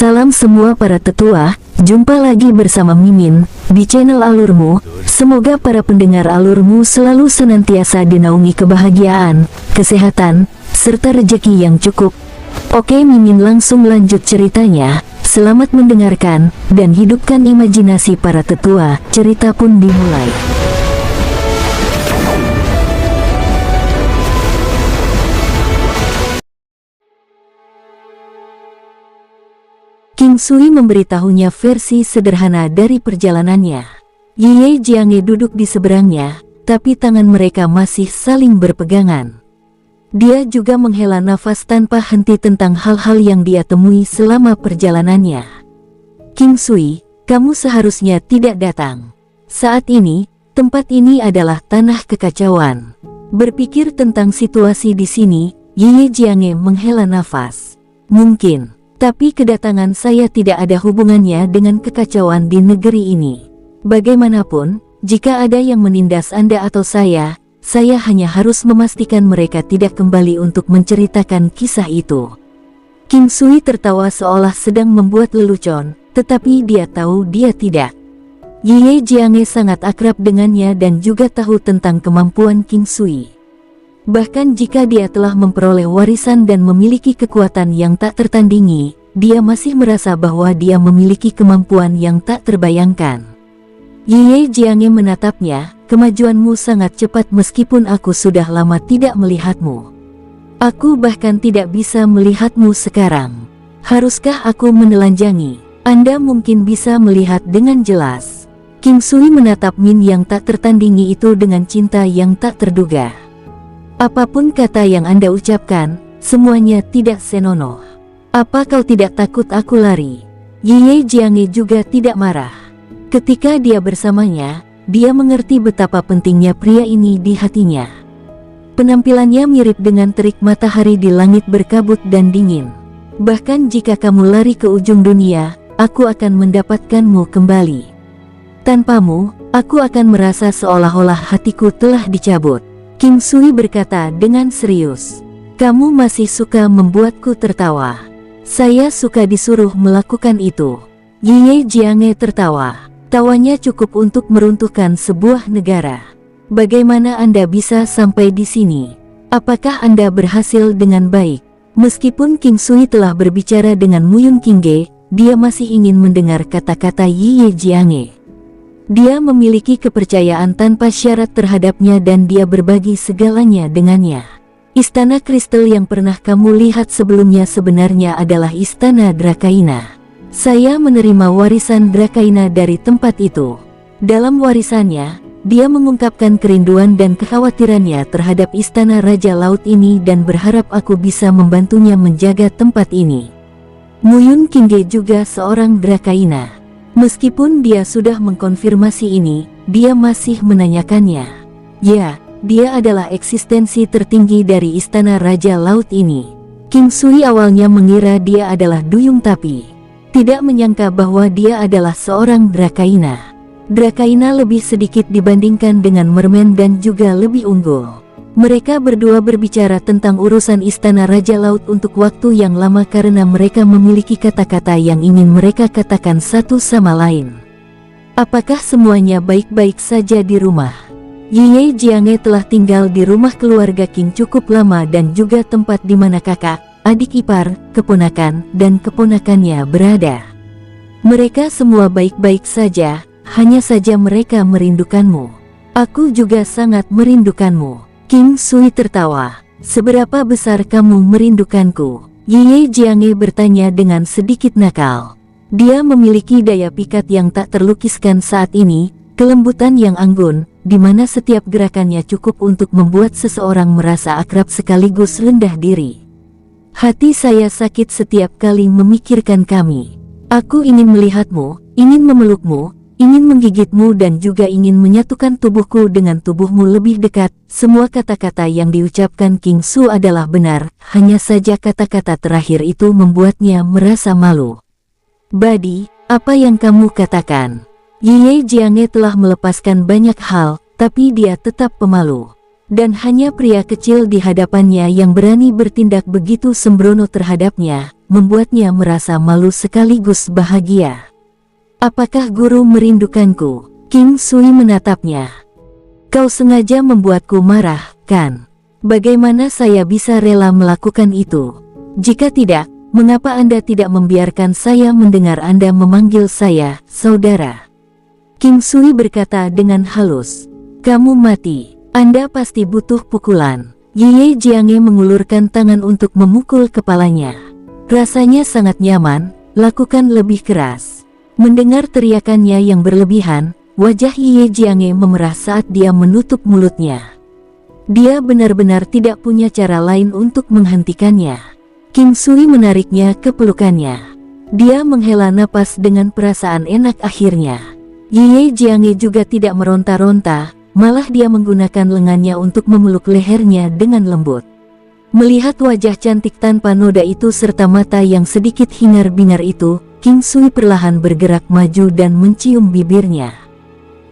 Salam semua para tetua, jumpa lagi bersama Mimin di channel Alurmu. Semoga para pendengar Alurmu selalu senantiasa dinaungi kebahagiaan, kesehatan, serta rezeki yang cukup. Oke, Mimin langsung lanjut ceritanya. Selamat mendengarkan dan hidupkan imajinasi para tetua. Cerita pun dimulai. King Sui memberitahunya versi sederhana dari perjalanannya. Ye Jiange duduk di seberangnya, tapi tangan mereka masih saling berpegangan. Dia juga menghela nafas tanpa henti tentang hal-hal yang dia temui selama perjalanannya. King Sui, kamu seharusnya tidak datang. Saat ini, tempat ini adalah tanah kekacauan. Berpikir tentang situasi di sini, Ye Jiange menghela nafas. Mungkin. Tapi kedatangan saya tidak ada hubungannya dengan kekacauan di negeri ini. Bagaimanapun, jika ada yang menindas Anda atau saya hanya harus memastikan mereka tidak kembali untuk menceritakan kisah itu. King Sui tertawa seolah sedang membuat lelucon, tetapi dia tahu dia tidak. Ye Jiange sangat akrab dengannya dan juga tahu tentang kemampuan King Sui. Bahkan jika dia telah memperoleh warisan dan memiliki kekuatan yang tak tertandingi, dia masih merasa bahwa dia memiliki kemampuan yang tak terbayangkan. Ye Jiange menatapnya, kemajuanmu sangat cepat meskipun aku sudah lama tidak melihatmu. Aku bahkan tidak bisa melihatmu sekarang. Haruskah aku menelanjangi? Anda mungkin bisa melihat dengan jelas. King Sui menatap Min yang tak tertandingi itu dengan cinta yang tak terduga. Apapun kata yang Anda ucapkan, semuanya tidak senonoh. Apa kau tidak takut aku lari? Ye Jiange juga tidak marah. Ketika dia bersamanya, dia mengerti betapa pentingnya pria ini di hatinya. Penampilannya mirip dengan terik matahari di langit berkabut dan dingin. Bahkan jika kamu lari ke ujung dunia, aku akan mendapatkanmu kembali. Tanpamu, aku akan merasa seolah-olah hatiku telah dicabut. King Sui berkata dengan serius, "Kamu masih suka membuatku tertawa. Saya suka disuruh melakukan itu." Ye Jiange tertawa. Tawanya cukup untuk meruntuhkan sebuah negara. Bagaimana Anda bisa sampai di sini? Apakah Anda berhasil dengan baik? Meskipun King Sui telah berbicara dengan Muyun Qingge, dia masih ingin mendengar kata-kata Ye Jiange. Dia memiliki kepercayaan tanpa syarat terhadapnya dan dia berbagi segalanya dengannya. Istana kristal yang pernah kamu lihat sebelumnya sebenarnya adalah Istana Drakaina. Saya menerima warisan Drakaina dari tempat itu. Dalam warisannya, dia mengungkapkan kerinduan dan kekhawatirannya terhadap Istana Raja Laut ini dan berharap aku bisa membantunya menjaga tempat ini. Muyun Qingge juga seorang Drakaina. Meskipun dia sudah mengkonfirmasi ini, dia masih menanyakannya. Ya, dia adalah eksistensi tertinggi dari Istana Raja Laut ini. King Sui awalnya mengira dia adalah duyung tapi tidak menyangka bahwa dia adalah seorang Drakaina. Drakaina lebih sedikit dibandingkan dengan mermen dan juga lebih unggul. Mereka berdua berbicara tentang urusan Istana Raja Laut untuk waktu yang lama karena mereka memiliki kata-kata yang ingin mereka katakan satu sama lain. Apakah semuanya baik-baik saja di rumah? Ye Jiange telah tinggal di rumah keluarga King cukup lama dan juga tempat di mana kakak, adik ipar, keponakan, dan keponakannya berada. Mereka semua baik-baik saja, hanya saja mereka merindukanmu. Aku juga sangat merindukanmu. King Sui tertawa. Seberapa besar kamu merindukanku? Ye Jiange bertanya dengan sedikit nakal. Dia memiliki daya pikat yang tak terlukiskan saat ini, kelembutan yang anggun, di mana setiap gerakannya cukup untuk membuat seseorang merasa akrab sekaligus rendah diri. Hati saya sakit setiap kali memikirkan kami. Aku ingin melihatmu, ingin memelukmu, ingin menggigitmu dan juga ingin menyatukan tubuhku dengan tubuhmu lebih dekat. Semua kata-kata yang diucapkan King Sui adalah benar, hanya saja kata-kata terakhir itu membuatnya merasa malu. Badi, apa yang kamu katakan? Ye Jiange telah melepaskan banyak hal, tapi dia tetap pemalu. Dan hanya pria kecil di hadapannya yang berani bertindak begitu sembrono terhadapnya, membuatnya merasa malu sekaligus bahagia. Apakah guru merindukanku? King Sui menatapnya. Kau sengaja membuatku marah, kan? Bagaimana saya bisa rela melakukan itu? Jika tidak, mengapa Anda tidak membiarkan saya mendengar Anda memanggil saya, saudara? King Sui berkata dengan halus. Kamu mati. Anda pasti butuh pukulan. Ye Jianghe mengulurkan tangan untuk memukul kepalanya. Rasanya sangat nyaman, lakukan lebih keras. Mendengar teriakannya yang berlebihan, wajah Ye Jianghe memerah saat dia menutup mulutnya. Dia benar-benar tidak punya cara lain untuk menghentikannya. King Sui menariknya ke pelukannya. Dia menghela napas dengan perasaan enak akhirnya. Ye Jianghe juga tidak meronta-ronta, malah dia menggunakan lengannya untuk memeluk lehernya dengan lembut. Melihat wajah cantik tanpa noda itu serta mata yang sedikit hingar-bingar itu, King Sui perlahan bergerak maju dan mencium bibirnya.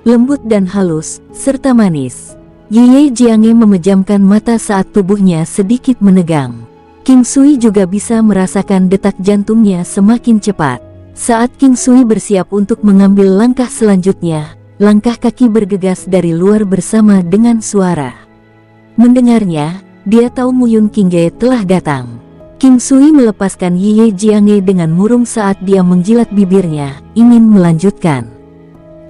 Lembut dan halus, serta manis. Ye Jianghe memejamkan mata saat tubuhnya sedikit menegang. King Sui juga bisa merasakan detak jantungnya semakin cepat. Saat King Sui bersiap untuk mengambil langkah selanjutnya, langkah kaki bergegas dari luar bersama dengan suara. Mendengarnya, dia tahu Muyun Qingge telah datang. King Sui melepaskan Ye Jianghe dengan murung saat dia menjilat bibirnya, ingin melanjutkan.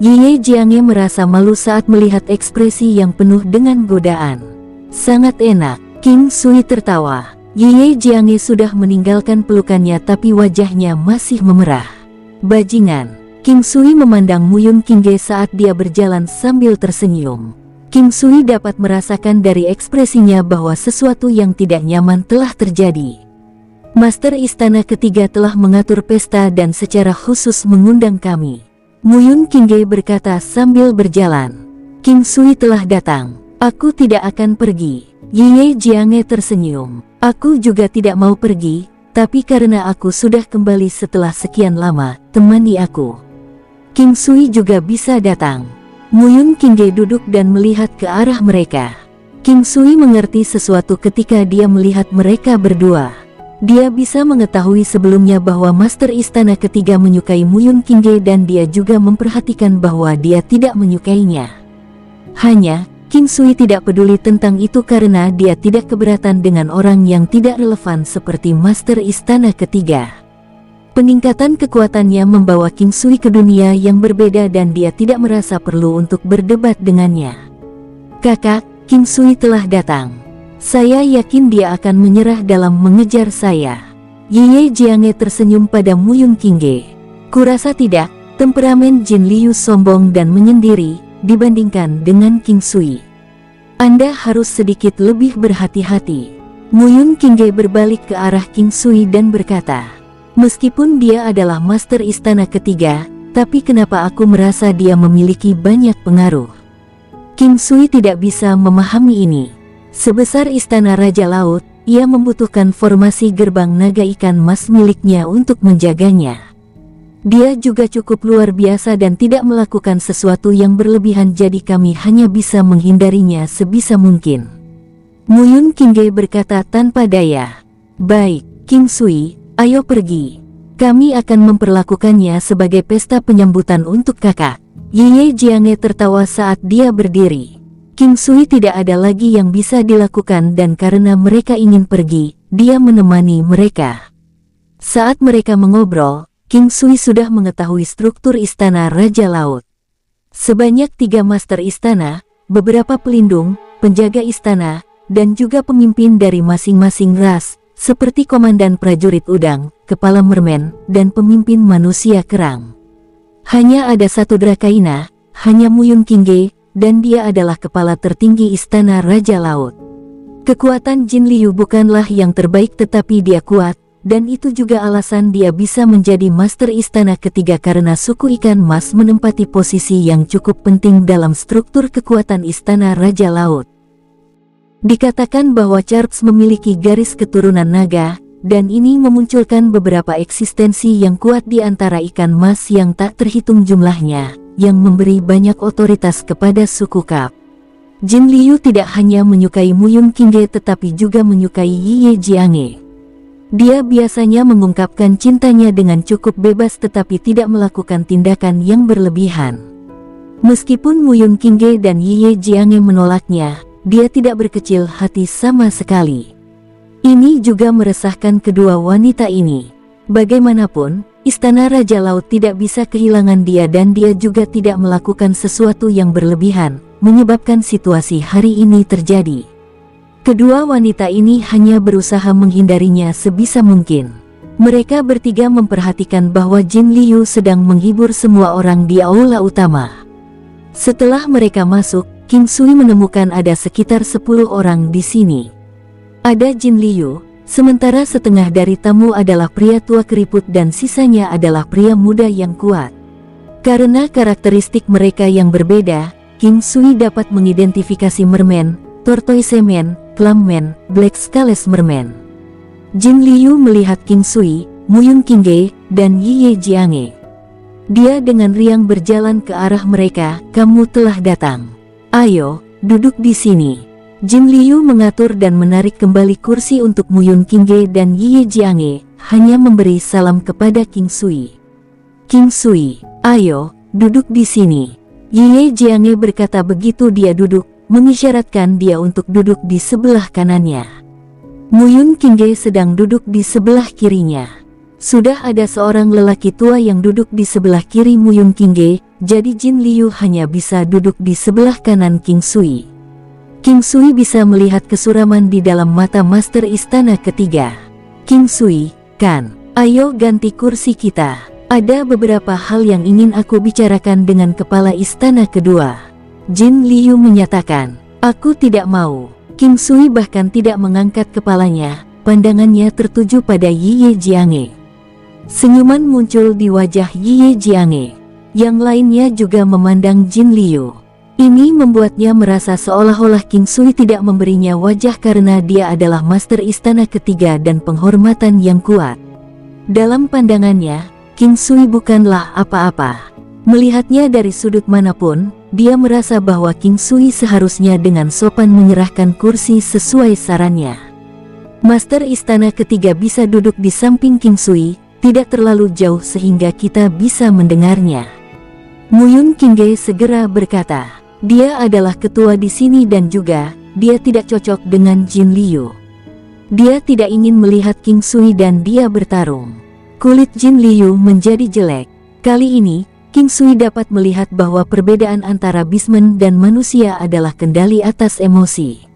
Ye Jianghe merasa malu saat melihat ekspresi yang penuh dengan godaan. Sangat enak, King Sui tertawa. Ye Jianghe sudah meninggalkan pelukannya tapi wajahnya masih memerah. Bajingan. King Sui memandang Muyun Qingge saat dia berjalan sambil tersenyum. King Sui dapat merasakan dari ekspresinya bahwa sesuatu yang tidak nyaman telah terjadi. Master Istana Ketiga telah mengatur pesta dan secara khusus mengundang kami. Muyun Qingge berkata sambil berjalan. King Sui telah datang. Aku tidak akan pergi. Ye Jianghe tersenyum. Aku juga tidak mau pergi, tapi karena aku sudah kembali setelah sekian lama, temani aku. King Sui juga bisa datang. Muyun Qingge duduk dan melihat ke arah mereka. King Sui mengerti sesuatu ketika dia melihat mereka berdua. Dia bisa mengetahui sebelumnya bahwa Master Istana Ketiga menyukai Muyun Qingge dan dia juga memperhatikan bahwa dia tidak menyukainya. Hanya, King Sui tidak peduli tentang itu karena dia tidak keberatan dengan orang yang tidak relevan seperti Master Istana Ketiga. Peningkatan kekuatannya membawa King Sui ke dunia yang berbeda dan dia tidak merasa perlu untuk berdebat dengannya. Kakak, King Sui telah datang. Saya yakin dia akan menyerah dalam mengejar saya. Ye Jianghe tersenyum pada Muyun Qingge. Kurasa tidak, temperamen Jin Liu sombong dan menyendiri dibandingkan dengan King Sui. Anda harus sedikit lebih berhati-hati. Muyun Qingge berbalik ke arah King Sui dan berkata, meskipun dia adalah Master Istana Ketiga, tapi kenapa aku merasa dia memiliki banyak pengaruh? King Sui tidak bisa memahami ini. Sebesar Istana Raja Laut, ia membutuhkan formasi gerbang naga ikan mas miliknya untuk menjaganya. Dia juga cukup luar biasa dan tidak melakukan sesuatu yang berlebihan, jadi kami hanya bisa menghindarinya sebisa mungkin. Muyun Qingge berkata tanpa daya. Baik, King Sui, ayo pergi. Kami akan memperlakukannya sebagai pesta penyambutan untuk kakak. Ye Jianghe tertawa saat dia berdiri. King Sui tidak ada lagi yang bisa dilakukan dan karena mereka ingin pergi, dia menemani mereka. Saat mereka mengobrol, King Sui sudah mengetahui struktur Istana Raja Laut. Sebanyak 3 Master Istana, beberapa pelindung, penjaga istana, dan juga pemimpin dari masing-masing ras, seperti komandan prajurit udang, kepala mermen, dan pemimpin manusia kerang. Hanya ada satu Drakaina, hanya Muyun Qingge, dan dia adalah kepala tertinggi Istana Raja Laut. Kekuatan Jin Liu bukanlah yang terbaik tetapi dia kuat, dan itu juga alasan dia bisa menjadi Master Istana Ketiga karena suku ikan mas menempati posisi yang cukup penting dalam struktur kekuatan Istana Raja Laut. Dikatakan bahwa Charles memiliki garis keturunan naga, dan ini memunculkan beberapa eksistensi yang kuat di antara ikan mas yang tak terhitung jumlahnya, yang memberi banyak otoritas kepada suku Kap. Jin Liu tidak hanya menyukai Muyun Qingge tetapi juga menyukai Ye Jianghe. Dia biasanya mengungkapkan cintanya dengan cukup bebas tetapi tidak melakukan tindakan yang berlebihan. Meskipun Mu Yun Qingge dan Ye Jiange menolaknya, dia tidak berkecil hati sama sekali. Ini juga meresahkan kedua wanita ini. Bagaimanapun, Istana Raja Laut tidak bisa kehilangan dia dan dia juga tidak melakukan sesuatu yang berlebihan, menyebabkan situasi hari ini terjadi. Kedua wanita ini hanya berusaha menghindarinya sebisa mungkin. Mereka bertiga memperhatikan bahwa Jin Liu sedang menghibur semua orang di aula utama. Setelah mereka masuk, King Sui menemukan ada sekitar 10 orang di sini. Ada Jin Liu, sementara setengah dari tamu adalah pria tua keriput dan sisanya adalah pria muda yang kuat. Karena karakteristik mereka yang berbeda, King Sui dapat mengidentifikasi merman, tortoise man, clam man, black scales merman. Jin Liu melihat King Sui, Mu Yun Qingge, dan Ye Jiange. Dia dengan riang berjalan ke arah mereka. "Kamu telah datang. Ayo, duduk di sini." Jin Liu mengatur dan menarik kembali kursi untuk Mu Yun Qingge dan Ye Jiange, hanya memberi salam kepada King Sui. "King Sui, ayo, duduk di sini." Ye Jiange berkata begitu dia duduk, mengisyaratkan dia untuk duduk di sebelah kanannya. Mu Yun Qingge sedang duduk di sebelah kirinya. Sudah ada seorang lelaki tua yang duduk di sebelah kiri Mu Yun Qingge, jadi Jin Liu hanya bisa duduk di sebelah kanan King Sui. King Sui bisa melihat kesuraman di dalam mata Master Istana Ketiga. "King Sui, kan, ayo ganti kursi kita. Ada beberapa hal yang ingin aku bicarakan dengan kepala Istana Kedua." Jin Liu menyatakan, "Aku tidak mau." King Sui bahkan tidak mengangkat kepalanya, pandangannya tertuju pada Ye Jiange. Senyuman muncul di wajah Ye Jiange. Yang lainnya juga memandang Jin Liu. Ini membuatnya merasa seolah-olah King Sui tidak memberinya wajah karena dia adalah Master Istana Ketiga dan penghormatan yang kuat. Dalam pandangannya, King Sui bukanlah apa-apa. Melihatnya dari sudut manapun, dia merasa bahwa King Sui seharusnya dengan sopan menyerahkan kursi sesuai sarannya. Master Istana Ketiga bisa duduk di samping King Sui, tidak terlalu jauh sehingga kita bisa mendengarnya. Mu Yun Qingge segera berkata, dia adalah ketua di sini dan juga, dia tidak cocok dengan Jin Liu. Dia tidak ingin melihat King Sui dan dia bertarung. Kulit Jin Liu menjadi jelek. Kali ini, King Sui dapat melihat bahwa perbedaan antara Beastman dan manusia adalah kendali atas emosi.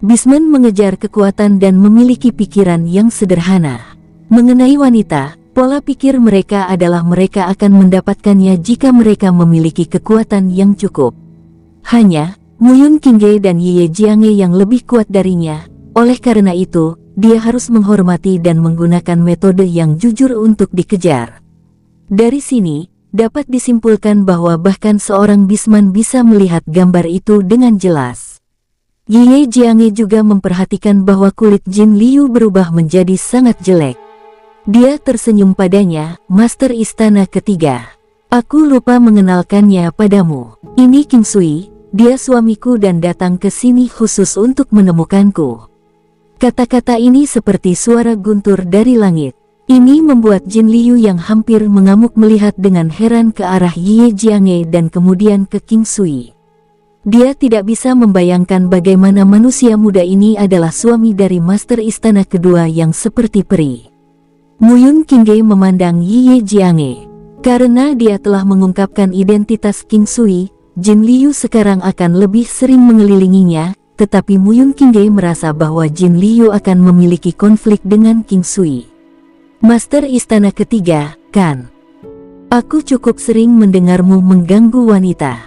Beastman mengejar kekuatan dan memiliki pikiran yang sederhana. Mengenai wanita, pola pikir mereka adalah mereka akan mendapatkannya jika mereka memiliki kekuatan yang cukup. Hanya, Mu Yun Qingge dan Ye Jiange yang lebih kuat darinya, oleh karena itu, dia harus menghormati dan menggunakan metode yang jujur untuk dikejar. Dari sini, dapat disimpulkan bahwa bahkan seorang Beastman bisa melihat gambar itu dengan jelas. Ye Jiange juga memperhatikan bahwa kulit Jin Liu berubah menjadi sangat jelek. Dia tersenyum padanya, Master Istana Ketiga. "Aku lupa mengenalkannya padamu. Ini King Sui, dia suamiku dan datang ke sini khusus untuk menemukanku." Kata-kata ini seperti suara guntur dari langit. Ini membuat Jin Liu yang hampir mengamuk melihat dengan heran ke arah Ye Jiange dan kemudian ke King Sui. Dia tidak bisa membayangkan bagaimana manusia muda ini adalah suami dari Master Istana Kedua yang seperti peri. Mu Yun Qingge memandang Ye Jiange. Karena dia telah mengungkapkan identitas King Sui, Jin Liu sekarang akan lebih sering mengelilinginya, tetapi Mu Yun Qingge merasa bahwa Jin Liu akan memiliki konflik dengan King Sui. "Master Istana Ketiga, kan? Aku cukup sering mendengarmu mengganggu wanita."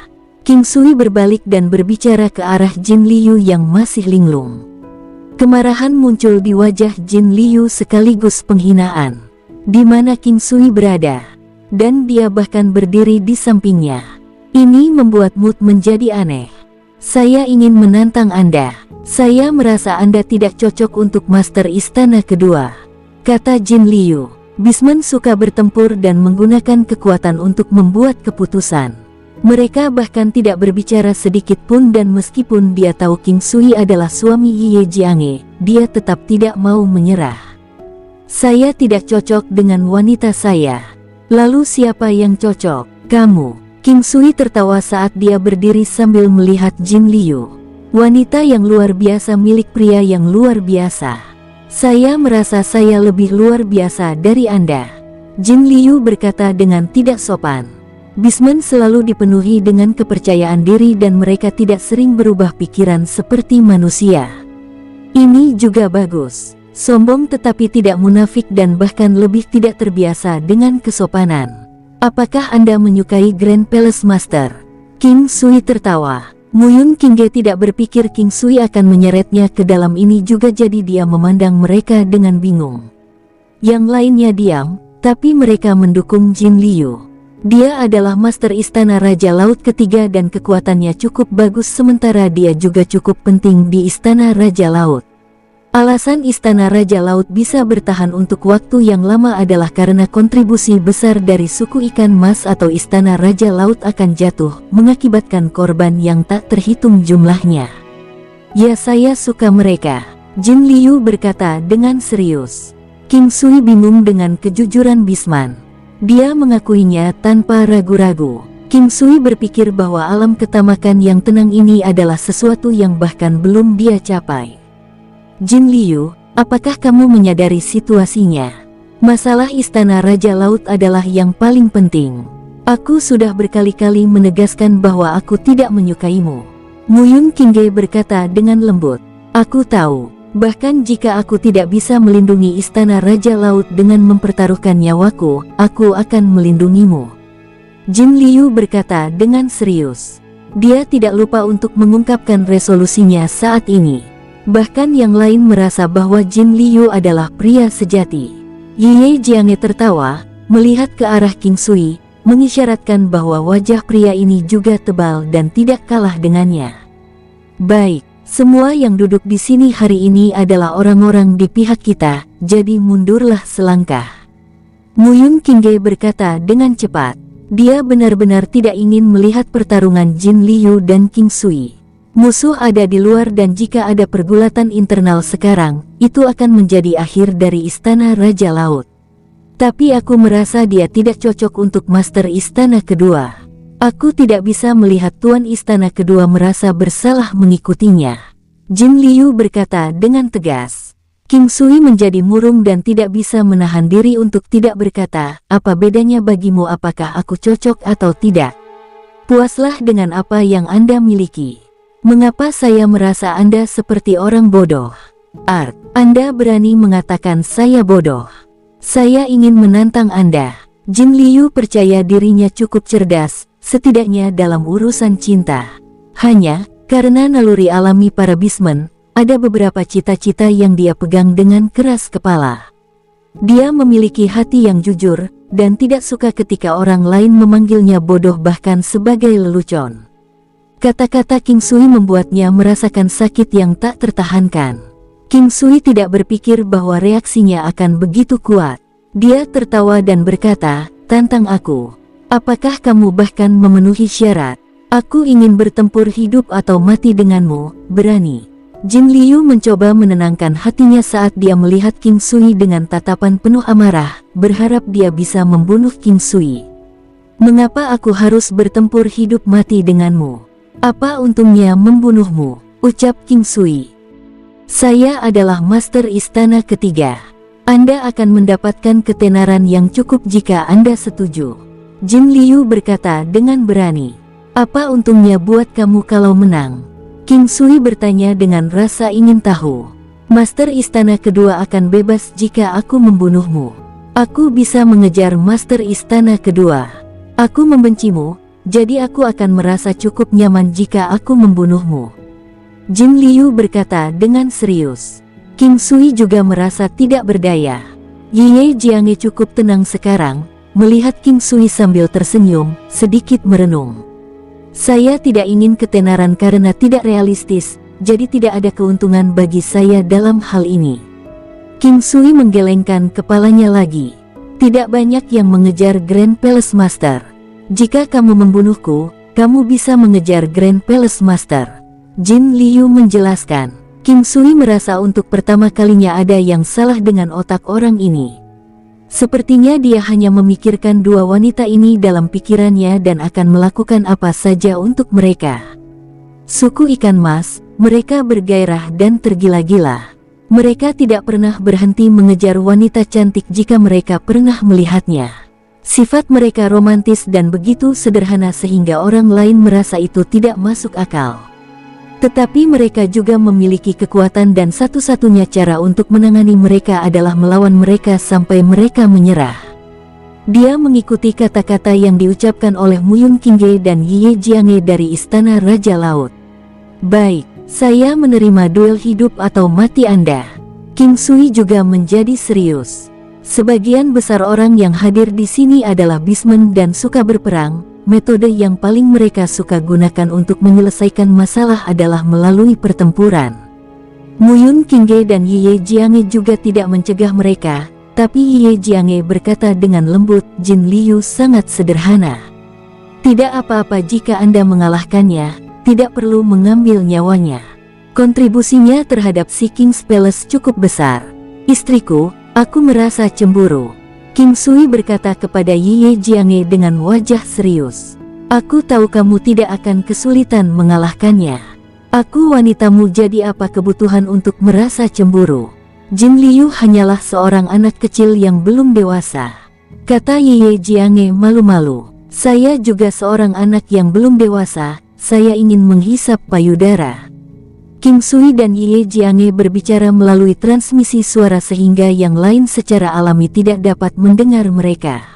King Sui berbalik dan berbicara ke arah Jin Liu yang masih linglung. Kemarahan muncul di wajah Jin Liu sekaligus penghinaan. Di mana King Sui berada? Dan dia bahkan berdiri di sampingnya. Ini membuat mood menjadi aneh. "Saya ingin menantang Anda. Saya merasa Anda tidak cocok untuk Master Istana Kedua," kata Jin Liu. Beastman suka bertempur dan menggunakan kekuatan untuk membuat keputusan. Mereka bahkan tidak berbicara sedikit pun dan meskipun dia tahu King Sui adalah suami Ye Jiange, dia tetap tidak mau menyerah. Saya tidak cocok dengan wanita saya. Lalu siapa yang cocok? Kamu. King Sui tertawa saat dia berdiri sambil melihat Jin Liu. Wanita yang luar biasa milik pria yang luar biasa. Saya merasa saya lebih luar biasa dari Anda. Jin Liu berkata dengan tidak sopan. Bisman selalu dipenuhi dengan kepercayaan diri dan mereka tidak sering berubah pikiran seperti manusia. Ini juga bagus. Sombong tetapi tidak munafik dan bahkan lebih tidak terbiasa dengan kesopanan. Apakah Anda menyukai Grand Palace Master? King Sui tertawa. Muyun Qingge tidak berpikir King Sui akan menyeretnya ke dalam ini juga jadi dia memandang mereka dengan bingung. Yang lainnya diam, tapi mereka mendukung Jin Liu. Dia adalah Master Istana Raja Laut ketiga dan kekuatannya cukup bagus sementara dia juga cukup penting di Istana Raja Laut. Alasan Istana Raja Laut bisa bertahan untuk waktu yang lama adalah karena kontribusi besar dari suku ikan mas atau Istana Raja Laut akan jatuh, mengakibatkan korban yang tak terhitung jumlahnya. Ya, saya suka mereka, Jin Liu berkata dengan serius. King Sui bingung dengan kejujuran Bisman. Dia mengakuinya tanpa ragu-ragu. King Sui berpikir bahwa alam ketamakan yang tenang ini adalah sesuatu yang bahkan belum dia capai. Jin Liu, apakah kamu menyadari situasinya? Masalah Istana Raja Laut adalah yang paling penting. Aku sudah berkali-kali menegaskan bahwa aku tidak menyukaimu. Muyun Qingge berkata dengan lembut. Aku tahu, bahkan jika aku tidak bisa melindungi Istana Raja Laut dengan mempertaruhkan nyawaku, aku akan melindungimu. Jin Liu berkata dengan serius. Dia tidak lupa untuk mengungkapkan resolusinya saat ini. Bahkan yang lain merasa bahwa Jin Liu adalah pria sejati. Ye Jiange tertawa, melihat ke arah King Sui, mengisyaratkan bahwa wajah pria ini juga tebal dan tidak kalah dengannya. Baik, semua yang duduk di sini hari ini adalah orang-orang di pihak kita, jadi mundurlah selangkah. Muyun Qingge berkata dengan cepat. Dia benar-benar tidak ingin melihat pertarungan Jin Liu dan King Sui. Musuh ada di luar dan jika ada pergulatan internal sekarang, itu akan menjadi akhir dari Istana Raja Laut. Tapi aku merasa dia tidak cocok untuk Master Istana kedua. Aku tidak bisa melihat Tuan Istana kedua merasa bersalah mengikutinya. Jin Liu berkata dengan tegas. King Sui menjadi murung dan tidak bisa menahan diri untuk tidak berkata, apa bedanya bagimu apakah aku cocok atau tidak? Puaslah dengan apa yang Anda miliki. Mengapa saya merasa Anda seperti orang bodoh? Art, Anda berani mengatakan saya bodoh. Saya ingin menantang Anda. Jin Liu percaya dirinya cukup cerdas, setidaknya dalam urusan cinta. Hanya, karena naluri alami para Bisman, ada beberapa cita-cita yang dia pegang dengan keras kepala. Dia memiliki hati yang jujur, dan tidak suka ketika orang lain memanggilnya bodoh bahkan sebagai lelucon. Kata-kata King Sui membuatnya merasakan sakit yang tak tertahankan. King Sui tidak berpikir bahwa reaksinya akan begitu kuat. Dia tertawa dan berkata, tantang aku. Apakah kamu bahkan memenuhi syarat? Aku ingin bertempur hidup atau mati denganmu, berani. Jin Liu mencoba menenangkan hatinya saat dia melihat King Sui dengan tatapan penuh amarah, berharap dia bisa membunuh King Sui. Mengapa aku harus bertempur hidup mati denganmu? Apa untungnya membunuhmu? Ucap King Sui. Saya adalah Master Istana ketiga. Anda akan mendapatkan ketenaran yang cukup jika Anda setuju. Jin Liu berkata dengan berani. Apa untungnya buat kamu kalau menang? King Sui bertanya dengan rasa ingin tahu. Master Istana kedua akan bebas jika aku membunuhmu. Aku bisa mengejar Master Istana kedua. Aku membencimu. Jadi aku akan merasa cukup nyaman jika aku membunuhmu. Jin Liu berkata dengan serius. King Sui juga merasa tidak berdaya. Ye Jiange cukup tenang sekarang, melihat King Sui sambil tersenyum, sedikit merenung. Saya tidak ingin ketenaran karena tidak realistis, jadi tidak ada keuntungan bagi saya dalam hal ini. King Sui menggelengkan kepalanya lagi. Tidak banyak yang mengejar Grand Palace Master. Jika kamu membunuhku, kamu bisa mengejar Grand Palace Master. Jin Liu menjelaskan. King Sui merasa untuk pertama kalinya ada yang salah dengan otak orang ini. Sepertinya dia hanya memikirkan dua wanita ini dalam pikirannya dan akan melakukan apa saja untuk mereka. Suku ikan mas, mereka bergairah dan tergila-gila. Mereka tidak pernah berhenti mengejar wanita cantik jika mereka pernah melihatnya. Sifat mereka romantis dan begitu sederhana sehingga orang lain merasa itu tidak masuk akal. Tetapi mereka juga memiliki kekuatan dan satu-satunya cara untuk menangani mereka adalah melawan mereka sampai mereka menyerah. Dia mengikuti kata-kata yang diucapkan oleh Muyun Qingge dan Ye Jiange dari Istana Raja Laut. Baik, saya menerima duel hidup atau mati Anda. King Sui juga menjadi serius. Sebagian besar orang yang hadir di sini adalah bismen dan suka berperang. Metode yang paling mereka suka gunakan untuk menyelesaikan masalah adalah melalui pertempuran. Muyun Qingge dan Ye Jiange juga tidak mencegah mereka, tapi Ye Jiange berkata dengan lembut, Jin Liu sangat sederhana. Tidak apa-apa jika Anda mengalahkannya, tidak perlu mengambil nyawanya. Kontribusinya terhadap si King's Palace cukup besar. Istriku, aku merasa cemburu. King Sui berkata kepada Ye Jiange dengan wajah serius. Aku tahu kamu tidak akan kesulitan mengalahkannya. Aku wanitamu, jadi apa kebutuhan untuk merasa cemburu? Jin Liu hanyalah seorang anak kecil yang belum dewasa. Kata Ye Jiange malu-malu. Saya juga seorang anak yang belum dewasa, saya ingin menghisap payudara. King Sui dan Ye Jiange berbicara melalui transmisi suara sehingga yang lain secara alami tidak dapat mendengar mereka.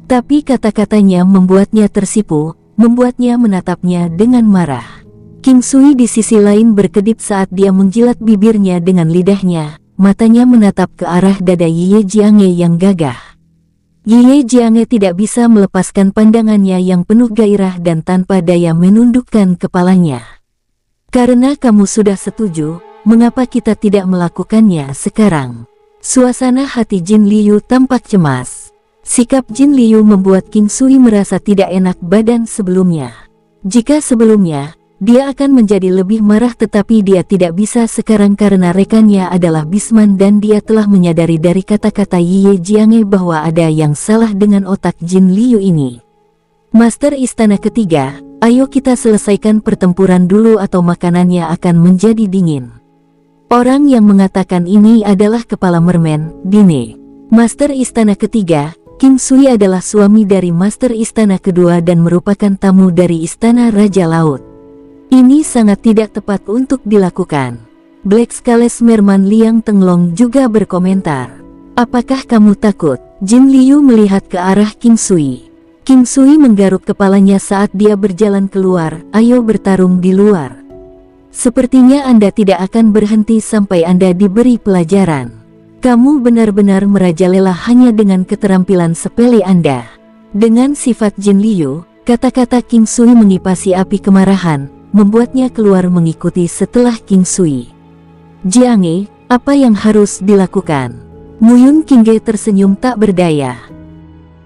Tapi kata-katanya membuatnya tersipu, membuatnya menatapnya dengan marah. King Sui di sisi lain berkedip saat dia menjilat bibirnya dengan lidahnya, matanya menatap ke arah dada Ye Jiange yang gagah. Ye Jiange tidak bisa melepaskan pandangannya yang penuh gairah dan tanpa daya menundukkan kepalanya. Karena kamu sudah setuju, mengapa kita tidak melakukannya sekarang? Suasana hati Jin Liu tampak cemas. Sikap Jin Liu membuat King Sui merasa tidak enak badan sebelumnya. Jika sebelumnya, dia akan menjadi lebih marah, tetapi dia tidak bisa sekarang karena rekannya adalah bisman dan dia telah menyadari dari kata-kata Ye Jiange bahwa ada yang salah dengan otak Jin Liu ini. Master Istana Ketiga, ayo kita selesaikan pertempuran dulu atau makanannya akan menjadi dingin. Orang yang mengatakan ini adalah kepala mermen, Dine. Master Istana Ketiga, King Sui adalah suami dari Master Istana Kedua dan merupakan tamu dari Istana Raja Laut. Ini sangat tidak tepat untuk dilakukan. Black Scales Merman Liang Tenglong juga berkomentar. Apakah kamu takut? Jin Liu melihat ke arah King Sui. King Sui menggaruk kepalanya saat dia berjalan keluar, ayo bertarung di luar. Sepertinya Anda tidak akan berhenti sampai Anda diberi pelajaran. Kamu benar-benar merajalela hanya dengan keterampilan sepele Anda. Dengan sifat Jin Liu, kata-kata King Sui mengipasi api kemarahan, membuatnya keluar mengikuti setelah King Sui. Jiange, apa yang harus dilakukan? Muyun Qingge tersenyum tak berdaya.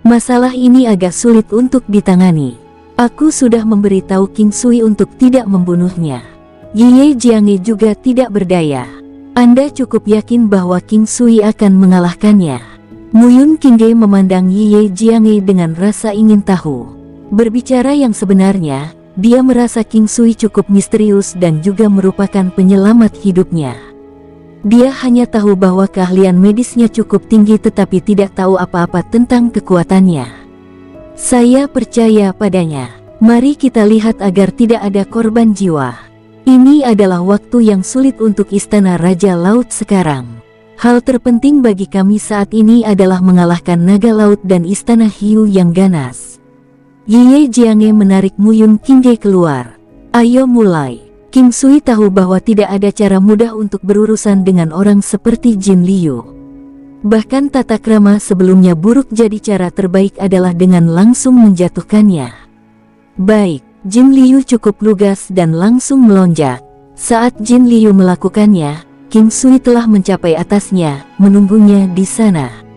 Masalah ini agak sulit untuk ditangani. Aku sudah memberitahu King Sui untuk tidak membunuhnya. Ye Jiange juga tidak berdaya. Anda cukup yakin bahwa King Sui akan mengalahkannya? Muyun Qingge memandang Ye Jiange dengan rasa ingin tahu. Berbicara yang sebenarnya, dia merasa King Sui cukup misterius dan juga merupakan penyelamat hidupnya. Dia hanya tahu bahwa keahlian medisnya cukup tinggi tetapi tidak tahu apa-apa tentang kekuatannya. Saya percaya padanya. Mari kita lihat agar tidak ada korban jiwa. Ini adalah waktu yang sulit untuk Istana Raja Laut sekarang. Hal terpenting bagi kami saat ini adalah mengalahkan naga laut dan Istana Hiu yang ganas. Ye Jiange menarik Muyun Qingge keluar. Ayo mulai. King Sui tahu bahwa tidak ada cara mudah untuk berurusan dengan orang seperti Jin Liu. Bahkan tata krama sebelumnya buruk, jadi cara terbaik adalah dengan langsung menjatuhkannya. Baik, Jin Liu cukup lugas dan langsung melonjak. Saat Jin Liu melakukannya, King Sui telah mencapai atasnya, menunggunya di sana.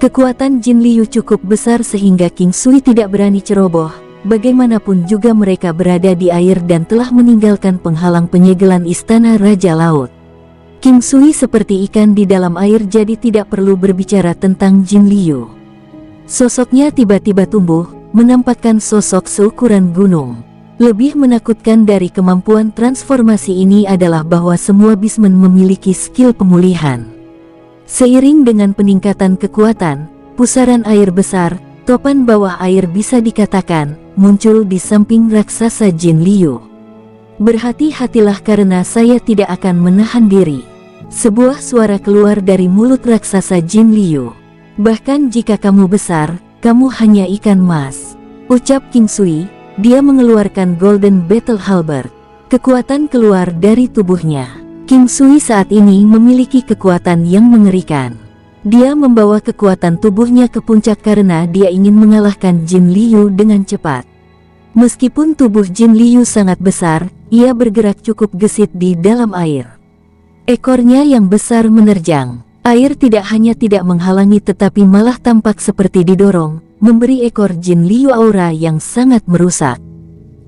Kekuatan Jin Liu cukup besar sehingga King Sui tidak berani ceroboh. bagaimanapun juga mereka berada di air dan telah meninggalkan penghalang penyegelan Istana Raja Laut. King Sui seperti ikan di dalam air, jadi tidak perlu berbicara tentang Jin Liu. Sosoknya tiba-tiba tumbuh, menampakkan sosok seukuran gunung. Lebih menakutkan dari kemampuan transformasi ini adalah bahwa semua Beastmen memiliki skill pemulihan. Seiring dengan peningkatan kekuatan, pusaran air besar, topan bawah air bisa dikatakan, muncul di samping raksasa Jin Liu. Berhati-hatilah karena saya tidak akan menahan diri. Sebuah suara keluar dari mulut raksasa Jin Liu. Bahkan jika kamu besar, kamu hanya ikan mas, ucap King Sui. Dia mengeluarkan Golden Battle Halberd. Kekuatan keluar dari tubuhnya. King Sui saat ini memiliki kekuatan yang mengerikan. Dia membawa kekuatan tubuhnya ke puncak karena dia ingin mengalahkan Jin Liu dengan cepat. Meskipun tubuh Jin Liu sangat besar, ia bergerak cukup gesit di dalam air. Ekornya yang besar menerjang. Air tidak hanya tidak menghalangi tetapi malah tampak seperti didorong, memberi ekor Jin Liu aura yang sangat merusak.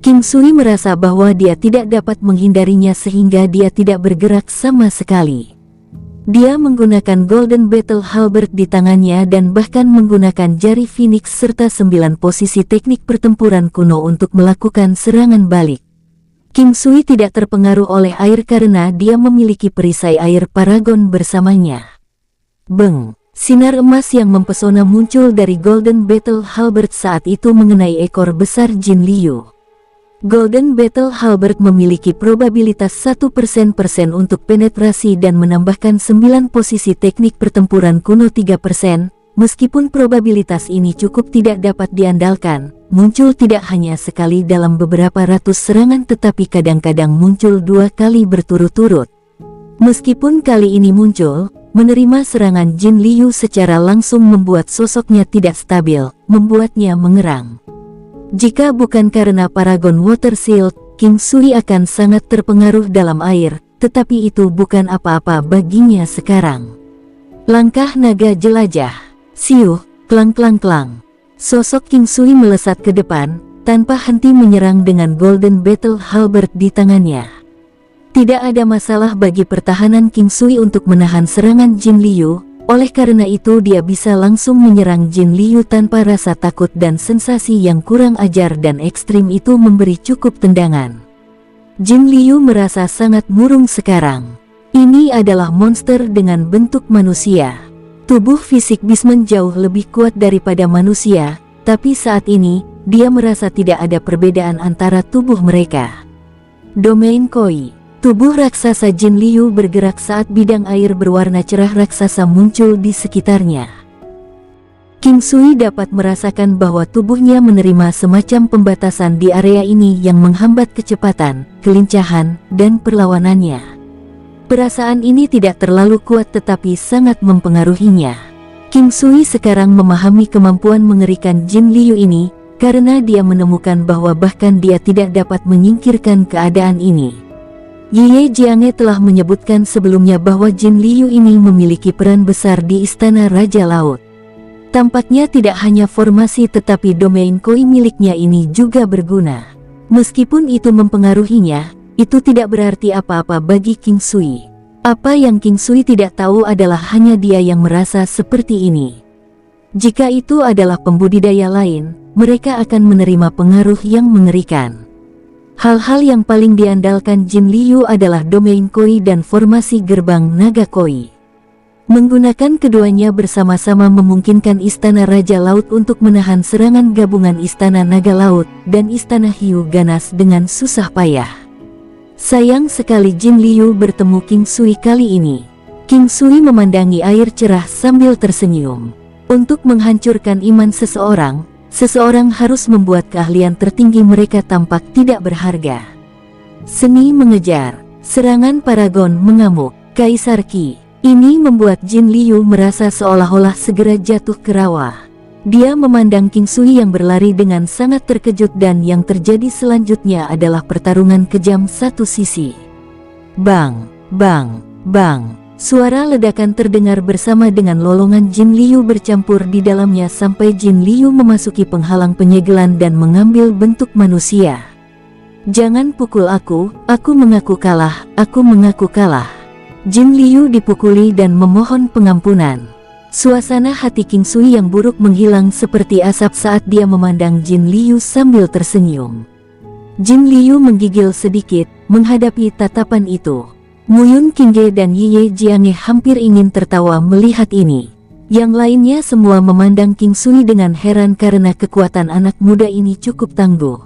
King Sui merasa bahwa dia tidak dapat menghindarinya sehingga dia tidak bergerak sama sekali. Dia menggunakan Golden Battle Halberd di tangannya dan bahkan menggunakan jari Phoenix serta 9 posisi teknik pertempuran kuno untuk melakukan serangan balik. King Sui tidak terpengaruh oleh air karena dia memiliki perisai air Paragon bersamanya. Beng! Sinar emas yang mempesona muncul dari Golden Battle Halberd saat itu mengenai ekor besar Jin Liu. Golden Battle Halberd memiliki probabilitas 1% untuk penetrasi dan menambahkan 9 posisi teknik pertempuran kuno 3%. Meskipun probabilitas ini cukup tidak dapat diandalkan, muncul tidak hanya sekali dalam beberapa ratus serangan tetapi kadang-kadang muncul 2 kali berturut-turut. Meskipun kali ini muncul, menerima serangan Jin Liu secara langsung membuat sosoknya tidak stabil, membuatnya mengerang. Jika bukan karena Paragon Water Shield, King Sui akan sangat terpengaruh dalam air, tetapi itu bukan apa-apa baginya sekarang. Langkah naga jelajah. Siuh, klang-klang-klang. Sosok King Sui melesat ke depan, tanpa henti menyerang dengan Golden Battle Halberd di tangannya. Tidak ada masalah bagi pertahanan King Sui untuk menahan serangan Jin Liu, oleh karena itu dia bisa langsung menyerang Jin Liu tanpa rasa takut dan sensasi yang kurang ajar dan ekstrim itu memberi cukup tendangan. Jin Liu merasa sangat murung sekarang. Ini adalah monster dengan bentuk manusia. Tubuh fisik Beastmen jauh lebih kuat daripada manusia, tapi saat ini, dia merasa tidak ada perbedaan antara tubuh mereka. Domain Koi. Tubuh raksasa Jin Liu bergerak saat bidang air berwarna cerah raksasa muncul di sekitarnya. King Sui dapat merasakan bahwa tubuhnya menerima semacam pembatasan di area ini yang menghambat kecepatan, kelincahan, dan perlawanannya. Perasaan ini tidak terlalu kuat tetapi sangat mempengaruhinya. King Sui sekarang memahami kemampuan mengerikan Jin Liu ini, karena dia menemukan bahwa bahkan dia tidak dapat menyingkirkan keadaan ini. Ye Jiange telah menyebutkan sebelumnya bahwa Jin Liu ini memiliki peran besar di Istana Raja Laut. Tampaknya tidak hanya formasi tetapi domain koi miliknya ini juga berguna. Meskipun itu mempengaruhinya, itu tidak berarti apa-apa bagi King Sui. Apa yang King Sui tidak tahu adalah hanya dia yang merasa seperti ini. Jika itu adalah pembudidaya lain, mereka akan menerima pengaruh yang mengerikan. Hal-hal yang paling diandalkan Jin Liu adalah domain koi dan formasi gerbang naga koi. Menggunakan keduanya bersama-sama memungkinkan Istana Raja Laut untuk menahan serangan gabungan Istana Naga Laut dan Istana Hiu Ganas dengan susah payah. Sayang sekali Jin Liu bertemu King Sui kali ini. King Sui memandangi air cerah sambil tersenyum. Untuk menghancurkan iman seseorang, seseorang harus membuat keahlian tertinggi mereka tampak tidak berharga. Seni mengejar, serangan Paragon mengamuk, Kaisar Qi. Ini membuat Jin Liu merasa seolah-olah segera jatuh ke rawa. Dia memandang King Sui yang berlari dengan sangat terkejut dan yang terjadi selanjutnya adalah pertarungan kejam satu sisi. Bang, bang, bang. Suara ledakan terdengar bersama dengan lolongan Jin Liu bercampur di dalamnya sampai Jin Liu memasuki penghalang penyegelan dan mengambil bentuk manusia. Jangan pukul aku mengaku kalah, aku mengaku kalah. Jin Liu dipukuli dan memohon pengampunan. Suasana hati King Sui yang buruk menghilang seperti asap saat dia memandang Jin Liu sambil tersenyum. Jin Liu menggigil sedikit menghadapi tatapan itu. Muyun Qingge dan Ye Jiange hampir ingin tertawa melihat ini. Yang lainnya semua memandang King Sui dengan heran karena kekuatan anak muda ini cukup tangguh.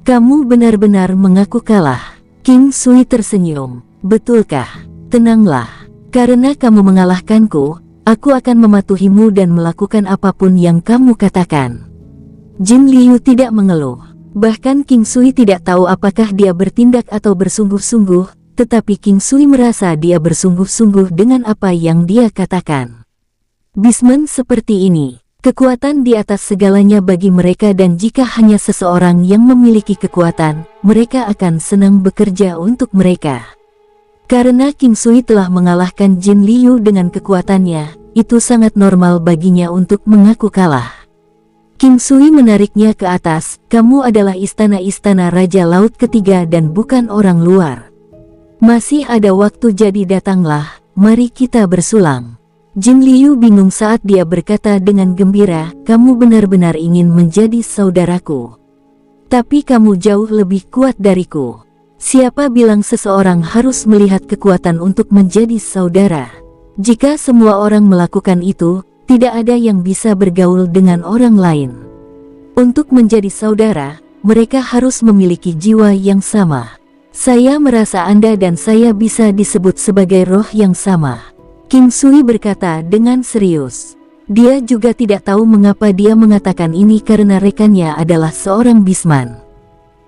Kamu benar-benar mengaku kalah. King Sui tersenyum. Betulkah? Tenanglah. Karena kamu mengalahkanku, aku akan mematuhimu dan melakukan apapun yang kamu katakan. Jin Liu tidak mengeluh. Bahkan King Sui tidak tahu apakah dia bertindak atau bersungguh-sungguh. Tetapi King Sui merasa dia bersungguh-sungguh dengan apa yang dia katakan. Bisman seperti ini, kekuatan di atas segalanya bagi mereka dan jika hanya seseorang yang memiliki kekuatan, mereka akan senang bekerja untuk mereka. Karena King Sui telah mengalahkan Jin Liu dengan kekuatannya, itu sangat normal baginya untuk mengaku kalah. King Sui menariknya ke atas, kamu adalah istana-istana Raja Laut Ketiga dan bukan orang luar. Masih ada waktu jadi datanglah, mari kita bersulang. Jin Liu bingung saat dia berkata dengan gembira, kamu benar-benar ingin menjadi saudaraku. Tapi kamu jauh lebih kuat dariku. Siapa bilang seseorang harus melihat kekuatan untuk menjadi saudara? Jika semua orang melakukan itu, tidak ada yang bisa bergaul dengan orang lain. Untuk menjadi saudara, mereka harus memiliki jiwa yang sama. Saya merasa Anda dan saya bisa disebut sebagai roh yang sama. King Sui berkata dengan serius. Dia juga tidak tahu mengapa dia mengatakan ini karena rekannya adalah seorang bisman.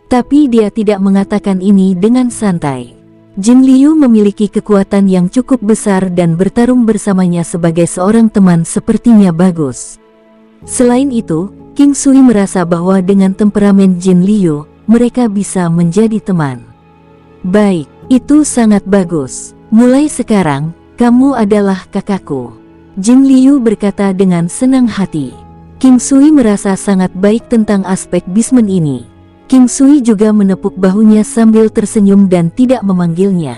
Tapi dia tidak mengatakan ini dengan santai. Jin Liu memiliki kekuatan yang cukup besar dan bertarung bersamanya sebagai seorang teman sepertinya bagus. Selain itu, King Sui merasa bahwa dengan temperamen Jin Liu, mereka bisa menjadi teman. Baik, itu sangat bagus. Mulai sekarang, kamu adalah kakakku. Jin Liu berkata dengan senang hati. King Sui merasa sangat baik tentang aspek bisman ini. King Sui juga menepuk bahunya sambil tersenyum dan tidak memanggilnya.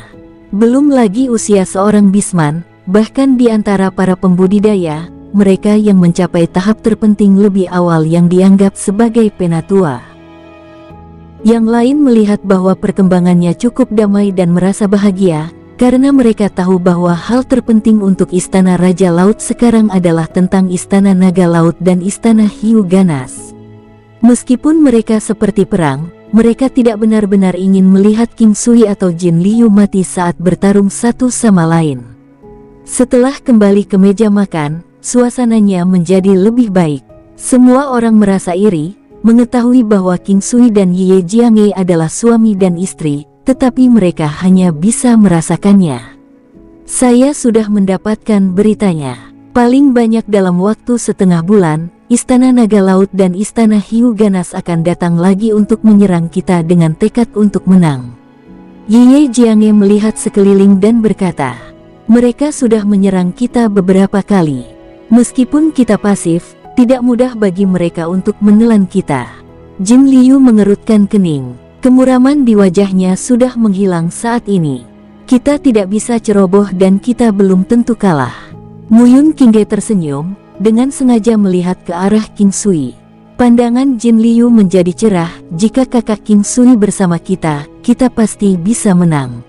Belum lagi usia seorang bisman, bahkan di antara para pembudidaya, mereka yang mencapai tahap terpenting lebih awal yang dianggap sebagai penatua. Yang lain melihat bahwa perkembangannya cukup damai dan merasa bahagia, karena mereka tahu bahwa hal terpenting untuk Istana Raja Laut sekarang adalah tentang Istana Naga Laut dan Istana Hiu Ganas. Meskipun mereka seperti perang, mereka tidak benar-benar ingin melihat King Sui atau Jin Liu mati saat bertarung satu sama lain. Setelah kembali ke meja makan, suasananya menjadi lebih baik. Semua orang merasa iri mengetahui bahwa King Sui dan Ye Jiange adalah suami dan istri, tetapi mereka hanya bisa merasakannya. Saya sudah mendapatkan beritanya. Paling banyak dalam waktu setengah bulan, Istana Naga Laut dan Istana Hiu Ganas akan datang lagi untuk menyerang kita dengan tekad untuk menang. Ye Jiange melihat sekeliling dan berkata, mereka sudah menyerang kita beberapa kali. Meskipun kita pasif, tidak mudah bagi mereka untuk menelan kita. Jin Liu mengerutkan kening. Kemuraman di wajahnya sudah menghilang saat ini. Kita tidak bisa ceroboh dan kita belum tentu kalah. Muyun Qingge tersenyum, dengan sengaja melihat ke arah King Sui. Pandangan Jin Liu menjadi cerah, jika kakak King Sui bersama kita, kita pasti bisa menang.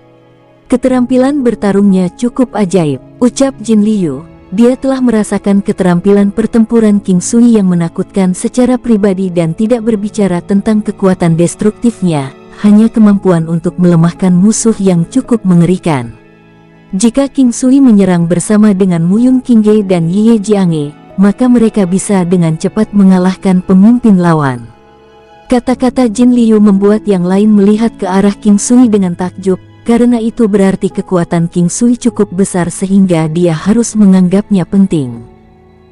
Keterampilan bertarungnya cukup ajaib, ucap Jin Liu. Dia telah merasakan keterampilan pertempuran King Sui yang menakutkan secara pribadi dan tidak berbicara tentang kekuatan destruktifnya, hanya kemampuan untuk melemahkan musuh yang cukup mengerikan. Jika King Sui menyerang bersama dengan Muyun Qingge dan Ye Jiange, maka mereka bisa dengan cepat mengalahkan pemimpin lawan. Kata-kata Jin Liu membuat yang lain melihat ke arah King Sui dengan takjub, karena itu berarti kekuatan King Sui cukup besar sehingga dia harus menganggapnya penting.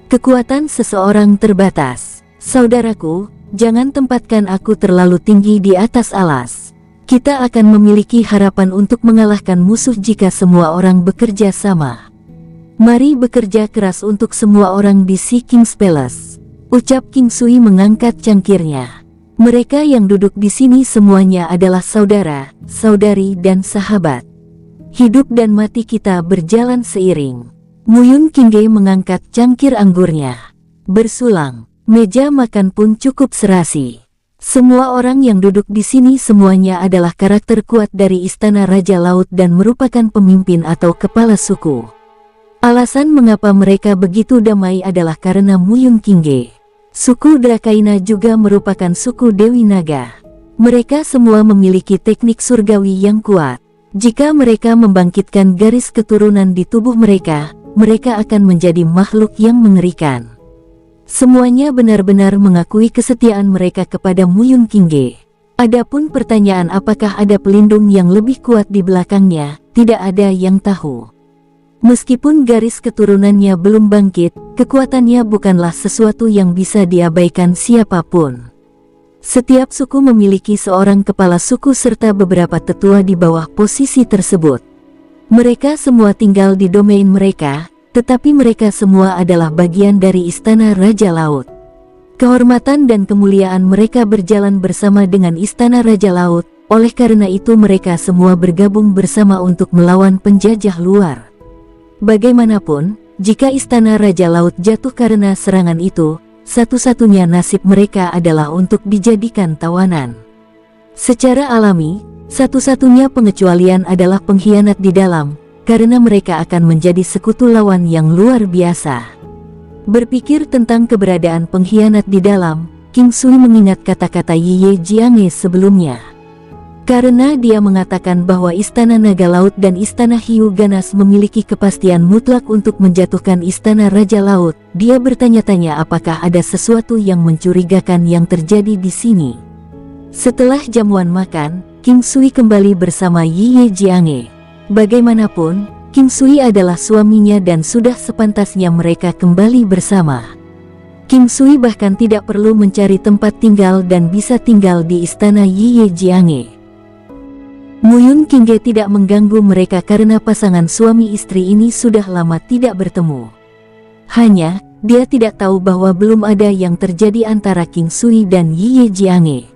Kekuatan seseorang terbatas. Saudaraku, jangan tempatkan aku terlalu tinggi di atas alas. Kita akan memiliki harapan untuk mengalahkan musuh jika semua orang bekerja sama. Mari bekerja keras untuk semua orang di Sea King's Palace, ucap King Sui mengangkat cangkirnya. Mereka yang duduk di sini semuanya adalah saudara, saudari dan sahabat. Hidup dan mati kita berjalan seiring. Muyun Qingge mengangkat cangkir anggurnya. Bersulang, meja makan pun cukup serasi. Semua orang yang duduk di sini semuanya adalah karakter kuat dari Istana Raja Laut dan merupakan pemimpin atau kepala suku. Alasan mengapa mereka begitu damai adalah karena Muyun Qingge. Suku Drakaina juga merupakan suku Dewi Naga. Mereka semua memiliki teknik surgawi yang kuat. Jika mereka membangkitkan garis keturunan di tubuh mereka, mereka akan menjadi makhluk yang mengerikan. Semuanya benar-benar mengakui kesetiaan mereka kepada Muyun Qingge. Adapun pertanyaan apakah ada pelindung yang lebih kuat di belakangnya, tidak ada yang tahu. Meskipun garis keturunannya belum bangkit, kekuatannya bukanlah sesuatu yang bisa diabaikan siapapun. Setiap suku memiliki seorang kepala suku serta beberapa tetua di bawah posisi tersebut. Mereka semua tinggal di domain mereka, tetapi mereka semua adalah bagian dari Istana Raja Laut. Kehormatan dan kemuliaan mereka berjalan bersama dengan Istana Raja Laut, oleh karena itu mereka semua bergabung bersama untuk melawan penjajah luar. Bagaimanapun, jika Istana Raja Laut jatuh karena serangan itu, satu-satunya nasib mereka adalah untuk dijadikan tawanan. Secara alami, satu-satunya pengecualian adalah pengkhianat di dalam, karena mereka akan menjadi sekutu lawan yang luar biasa. Berpikir tentang keberadaan pengkhianat di dalam, King Sui mengingat kata-kata Ye Jiange sebelumnya. Karena dia mengatakan bahwa Istana Naga Laut dan Istana Hiu Ganas memiliki kepastian mutlak untuk menjatuhkan Istana Raja Laut, dia bertanya-tanya apakah ada sesuatu yang mencurigakan yang terjadi di sini. Setelah jamuan makan, King Sui kembali bersama Ye Jiange. Bagaimanapun, King Sui adalah suaminya dan sudah sepantasnya mereka kembali bersama. King Sui bahkan tidak perlu mencari tempat tinggal dan bisa tinggal di istana Ye Jiange. Muyun Qingge tidak mengganggu mereka karena pasangan suami istri ini sudah lama tidak bertemu. Hanya, dia tidak tahu bahwa belum ada yang terjadi antara King Sui dan Ye Jiange.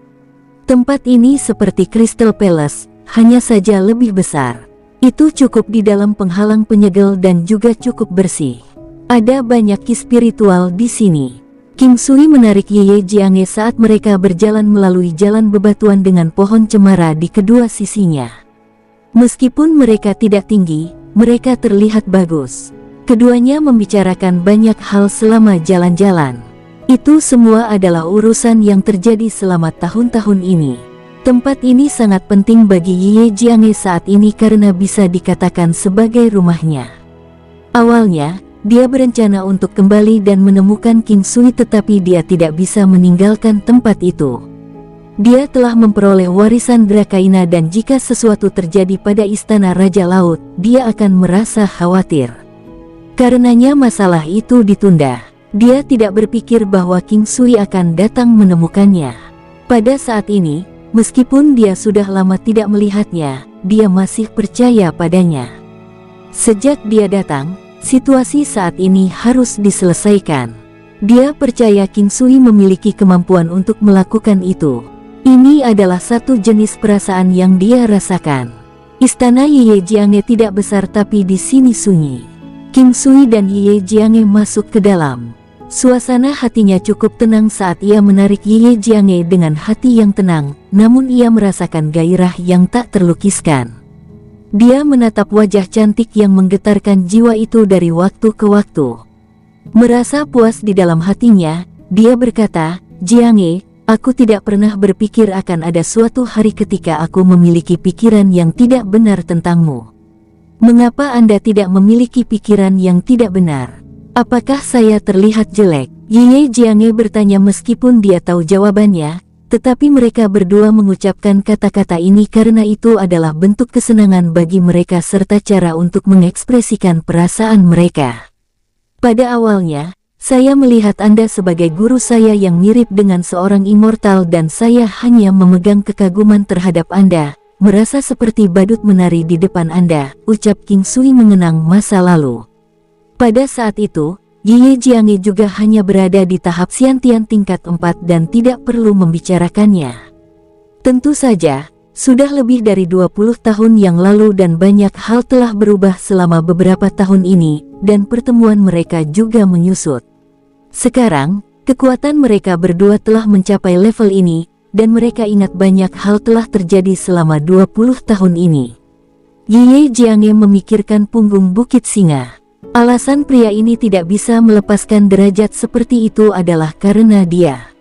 Tempat ini seperti Crystal Palace, hanya saja lebih besar. Itu cukup di dalam penghalang penyegel dan juga cukup bersih. Ada banyak ki spiritual di sini. King Sui menarik Ye Jiange saat mereka berjalan melalui jalan bebatuan dengan pohon cemara di kedua sisinya. Meskipun mereka tidak tinggi, mereka terlihat bagus. Keduanya membicarakan banyak hal selama jalan-jalan. Itu semua adalah urusan yang terjadi selama tahun-tahun ini. Tempat ini sangat penting bagi Ye Jiange saat ini karena bisa dikatakan sebagai rumahnya. Awalnya, dia berencana untuk kembali dan menemukan King Sui tetapi dia tidak bisa meninggalkan tempat itu. Dia telah memperoleh warisan Drakaina dan jika sesuatu terjadi pada Istana Raja Laut, dia akan merasa khawatir. Karenanya masalah itu ditunda. Dia tidak berpikir bahwa King Sui akan datang menemukannya. Pada saat ini, meskipun dia sudah lama tidak melihatnya, dia masih percaya padanya. Sejak dia datang, situasi saat ini harus diselesaikan. Dia percaya King Sui memiliki kemampuan untuk melakukan itu. Ini adalah satu jenis perasaan yang dia rasakan. Istana Ye Jiange tidak besar tapi di sini sunyi. King Sui dan Ye Jiange masuk ke dalam. Suasana hatinya cukup tenang saat ia menarik Ye Jiange dengan hati yang tenang, namun ia merasakan gairah yang tak terlukiskan. Dia menatap wajah cantik yang menggetarkan jiwa itu dari waktu ke waktu. Merasa puas di dalam hatinya, dia berkata, "Jiange, aku tidak pernah berpikir akan ada suatu hari ketika aku memiliki pikiran yang tidak benar tentangmu. Mengapa Anda tidak memiliki pikiran yang tidak benar? Apakah saya terlihat jelek?" Ye Jiange bertanya meskipun dia tahu jawabannya, tetapi mereka berdua mengucapkan kata-kata ini karena itu adalah bentuk kesenangan bagi mereka serta cara untuk mengekspresikan perasaan mereka. Pada awalnya, Saya melihat Anda sebagai guru saya yang mirip dengan seorang immortal dan saya hanya memegang kekaguman terhadap Anda, merasa seperti badut menari di depan Anda, ucap King Sui mengenang masa lalu. Pada saat itu, Ye Jianghe juga hanya berada di tahap Xiantian tingkat 4 dan tidak perlu membicarakannya. Tentu saja, sudah lebih dari 20 tahun yang lalu dan banyak hal telah berubah selama beberapa tahun ini, dan pertemuan mereka juga menyusut. Sekarang, kekuatan mereka berdua telah mencapai level ini, dan mereka ingat banyak hal telah terjadi selama 20 tahun ini. Ye Jianghe memikirkan punggung Bukit Singa. Alasan pria ini tidak bisa melepaskan derajat seperti itu adalah karena dia.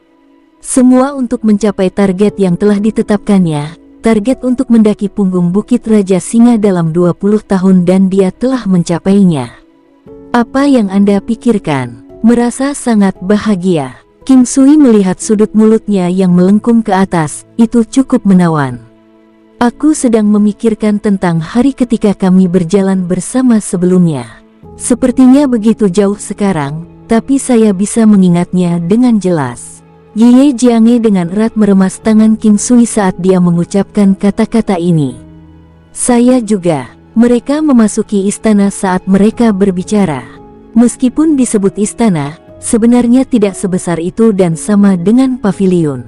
Semua untuk mencapai target yang telah ditetapkannya. Target untuk mendaki punggung Bukit Raja Singa dalam 20 tahun dan dia telah mencapainya. Apa yang Anda pikirkan? Merasa sangat bahagia. King Sui melihat sudut mulutnya yang melengkung ke atas, itu cukup menawan. Aku sedang memikirkan tentang hari ketika kami berjalan bersama sebelumnya. Sepertinya begitu jauh sekarang, tapi saya bisa mengingatnya dengan jelas. Ye Jianghe dengan erat meremas tangan King Sui saat dia mengucapkan kata-kata ini. Saya juga. Mereka memasuki istana saat mereka berbicara. Meskipun disebut istana, sebenarnya tidak sebesar itu dan sama dengan pavilion.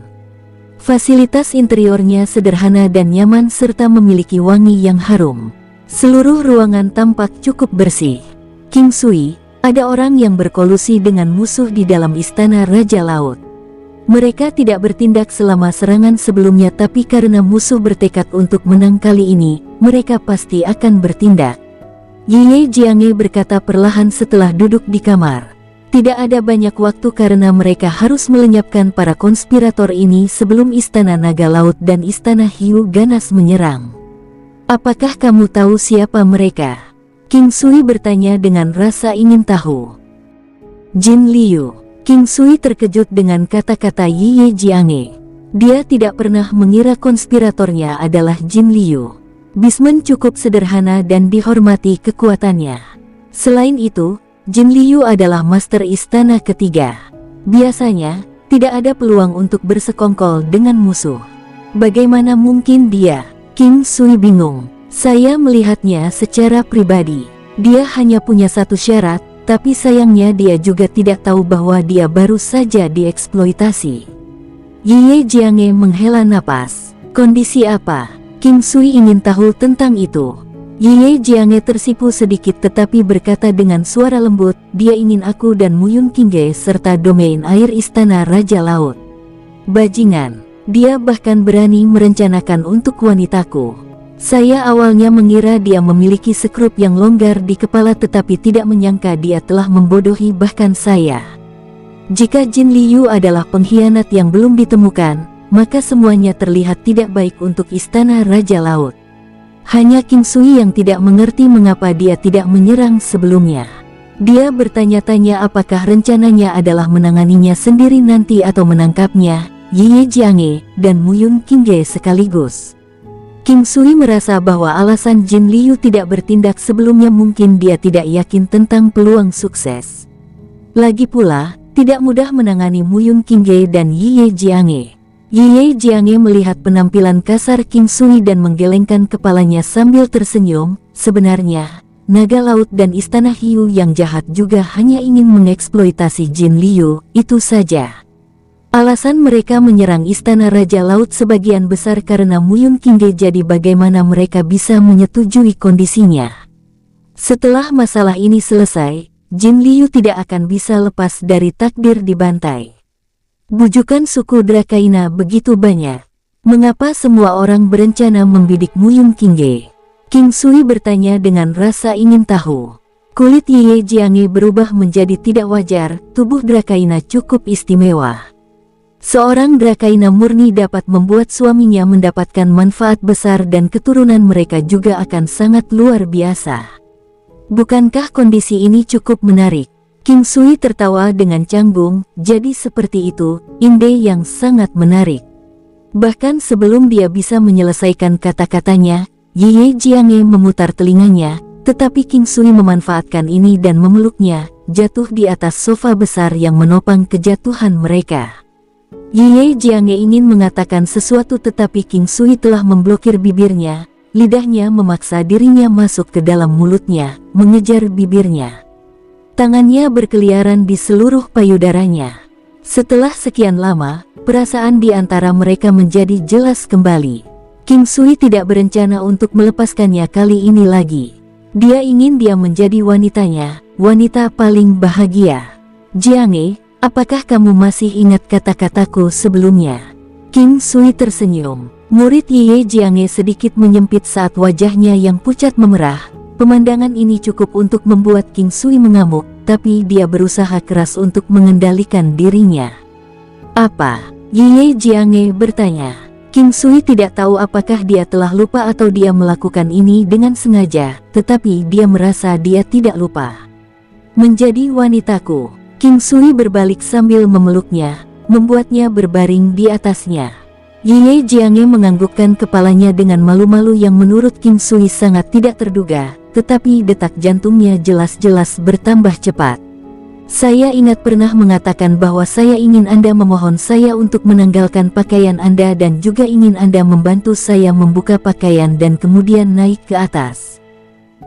Fasilitas interiornya sederhana dan nyaman serta memiliki wangi yang harum. Seluruh ruangan tampak cukup bersih. King Sui, ada orang yang berkolusi dengan musuh di dalam istana Raja Laut. Mereka tidak bertindak selama serangan sebelumnya tapi karena musuh bertekad untuk menang kali ini, mereka pasti akan bertindak. Ye Jianghe berkata perlahan setelah duduk di kamar. Tidak ada banyak waktu karena mereka harus melenyapkan para konspirator ini sebelum Istana Naga Laut dan Istana Hiu ganas menyerang. Apakah kamu tahu siapa mereka? King Sui bertanya dengan rasa ingin tahu. Jin Liu. King Sui terkejut dengan kata-kata Ye Jianghe. Dia tidak pernah mengira konspiratornya adalah Jin Liu. Bisman cukup sederhana dan dihormati kekuatannya. Selain itu, Jin Liu adalah master istana ketiga. Biasanya, tidak ada peluang untuk bersekongkol dengan musuh. Bagaimana mungkin dia? King Sui bingung. Saya melihatnya secara pribadi. Dia hanya punya satu syarat, tapi sayangnya dia juga tidak tahu bahwa dia baru saja dieksploitasi. Ye Jianghe menghela napas. Kondisi apa? King Sui ingin tahu tentang itu. Ye Jianghe tersipu sedikit tetapi berkata dengan suara lembut, dia ingin aku dan Muyun Qingge serta domain air istana Raja Laut. Bajingan, dia bahkan berani merencanakan untuk wanitaku. Saya awalnya mengira dia memiliki sekrup yang longgar di kepala tetapi tidak menyangka dia telah membodohi bahkan saya. Jika Jin Liu adalah pengkhianat yang belum ditemukan, maka semuanya terlihat tidak baik untuk istana Raja Laut. Hanya King Sui yang tidak mengerti mengapa dia tidak menyerang sebelumnya. Dia bertanya-tanya apakah rencananya adalah menanganinya sendiri nanti atau menangkapnya, Ye Jianghe, dan Muyun Qingge sekaligus. King Sui merasa bahwa alasan Jin Liu tidak bertindak sebelumnya mungkin dia tidak yakin tentang peluang sukses. Lagi pula, tidak mudah menangani Muyun Qingge dan Ye Jianghe. Ye Jianghe melihat penampilan kasar King Sui dan menggelengkan kepalanya sambil tersenyum. Sebenarnya, Naga Laut dan Istana Hiu yang jahat juga hanya ingin mengeksploitasi Jin Liu, itu saja. Alasan mereka menyerang Istana Raja Laut sebagian besar karena Muyun Qingge, jadi bagaimana mereka bisa menyetujui kondisinya. Setelah masalah ini selesai, Jin Liu tidak akan bisa lepas dari takdir dibantai. Bujukan suku Drakaina begitu banyak. Mengapa semua orang berencana membidik Muyun Qingge? King Sui bertanya dengan rasa ingin tahu. Kulit Ye Jianghe berubah menjadi tidak wajar, tubuh Drakaina cukup istimewa. Seorang Drakaina murni dapat membuat suaminya mendapatkan manfaat besar dan keturunan mereka juga akan sangat luar biasa. Bukankah kondisi ini cukup menarik? King Sui tertawa dengan canggung, jadi seperti itu, ide yang sangat menarik. Bahkan sebelum dia bisa menyelesaikan kata-katanya, Ye Jianghe memutar telinganya, Tetapi King Sui memanfaatkan ini dan memeluknya, jatuh di atas sofa besar yang menopang kejatuhan mereka. Ye Jianghe ingin mengatakan sesuatu tetapi King Sui telah memblokir bibirnya, lidahnya memaksa dirinya masuk ke dalam mulutnya, mengejar bibirnya. Tangannya berkeliaran di seluruh payudaranya. Setelah sekian lama, perasaan di antara mereka menjadi jelas kembali. King Sui tidak berencana untuk melepaskannya kali ini lagi. Dia ingin dia menjadi wanitanya, wanita paling bahagia. Jianghe, apakah kamu masih ingat kata-kataku sebelumnya? King Sui tersenyum. Murid Ye Jianghe sedikit menyempit saat wajahnya yang pucat memerah. Pemandangan ini cukup untuk membuat King Sui mengamuk, tapi dia berusaha keras untuk mengendalikan dirinya. Apa? Ye Jianghe bertanya. King Sui tidak tahu apakah dia telah lupa atau dia melakukan ini dengan sengaja, tetapi dia merasa dia tidak lupa. Menjadi wanitaku. King Sui berbalik sambil memeluknya, membuatnya berbaring di atasnya. Ye Jianghe menganggukkan kepalanya dengan malu-malu yang menurut King Sui sangat tidak terduga, tetapi detak jantungnya jelas-jelas bertambah cepat. Saya ingat pernah mengatakan bahwa saya ingin Anda memohon saya untuk menanggalkan pakaian Anda dan juga ingin Anda membantu saya membuka pakaian dan kemudian naik ke atas.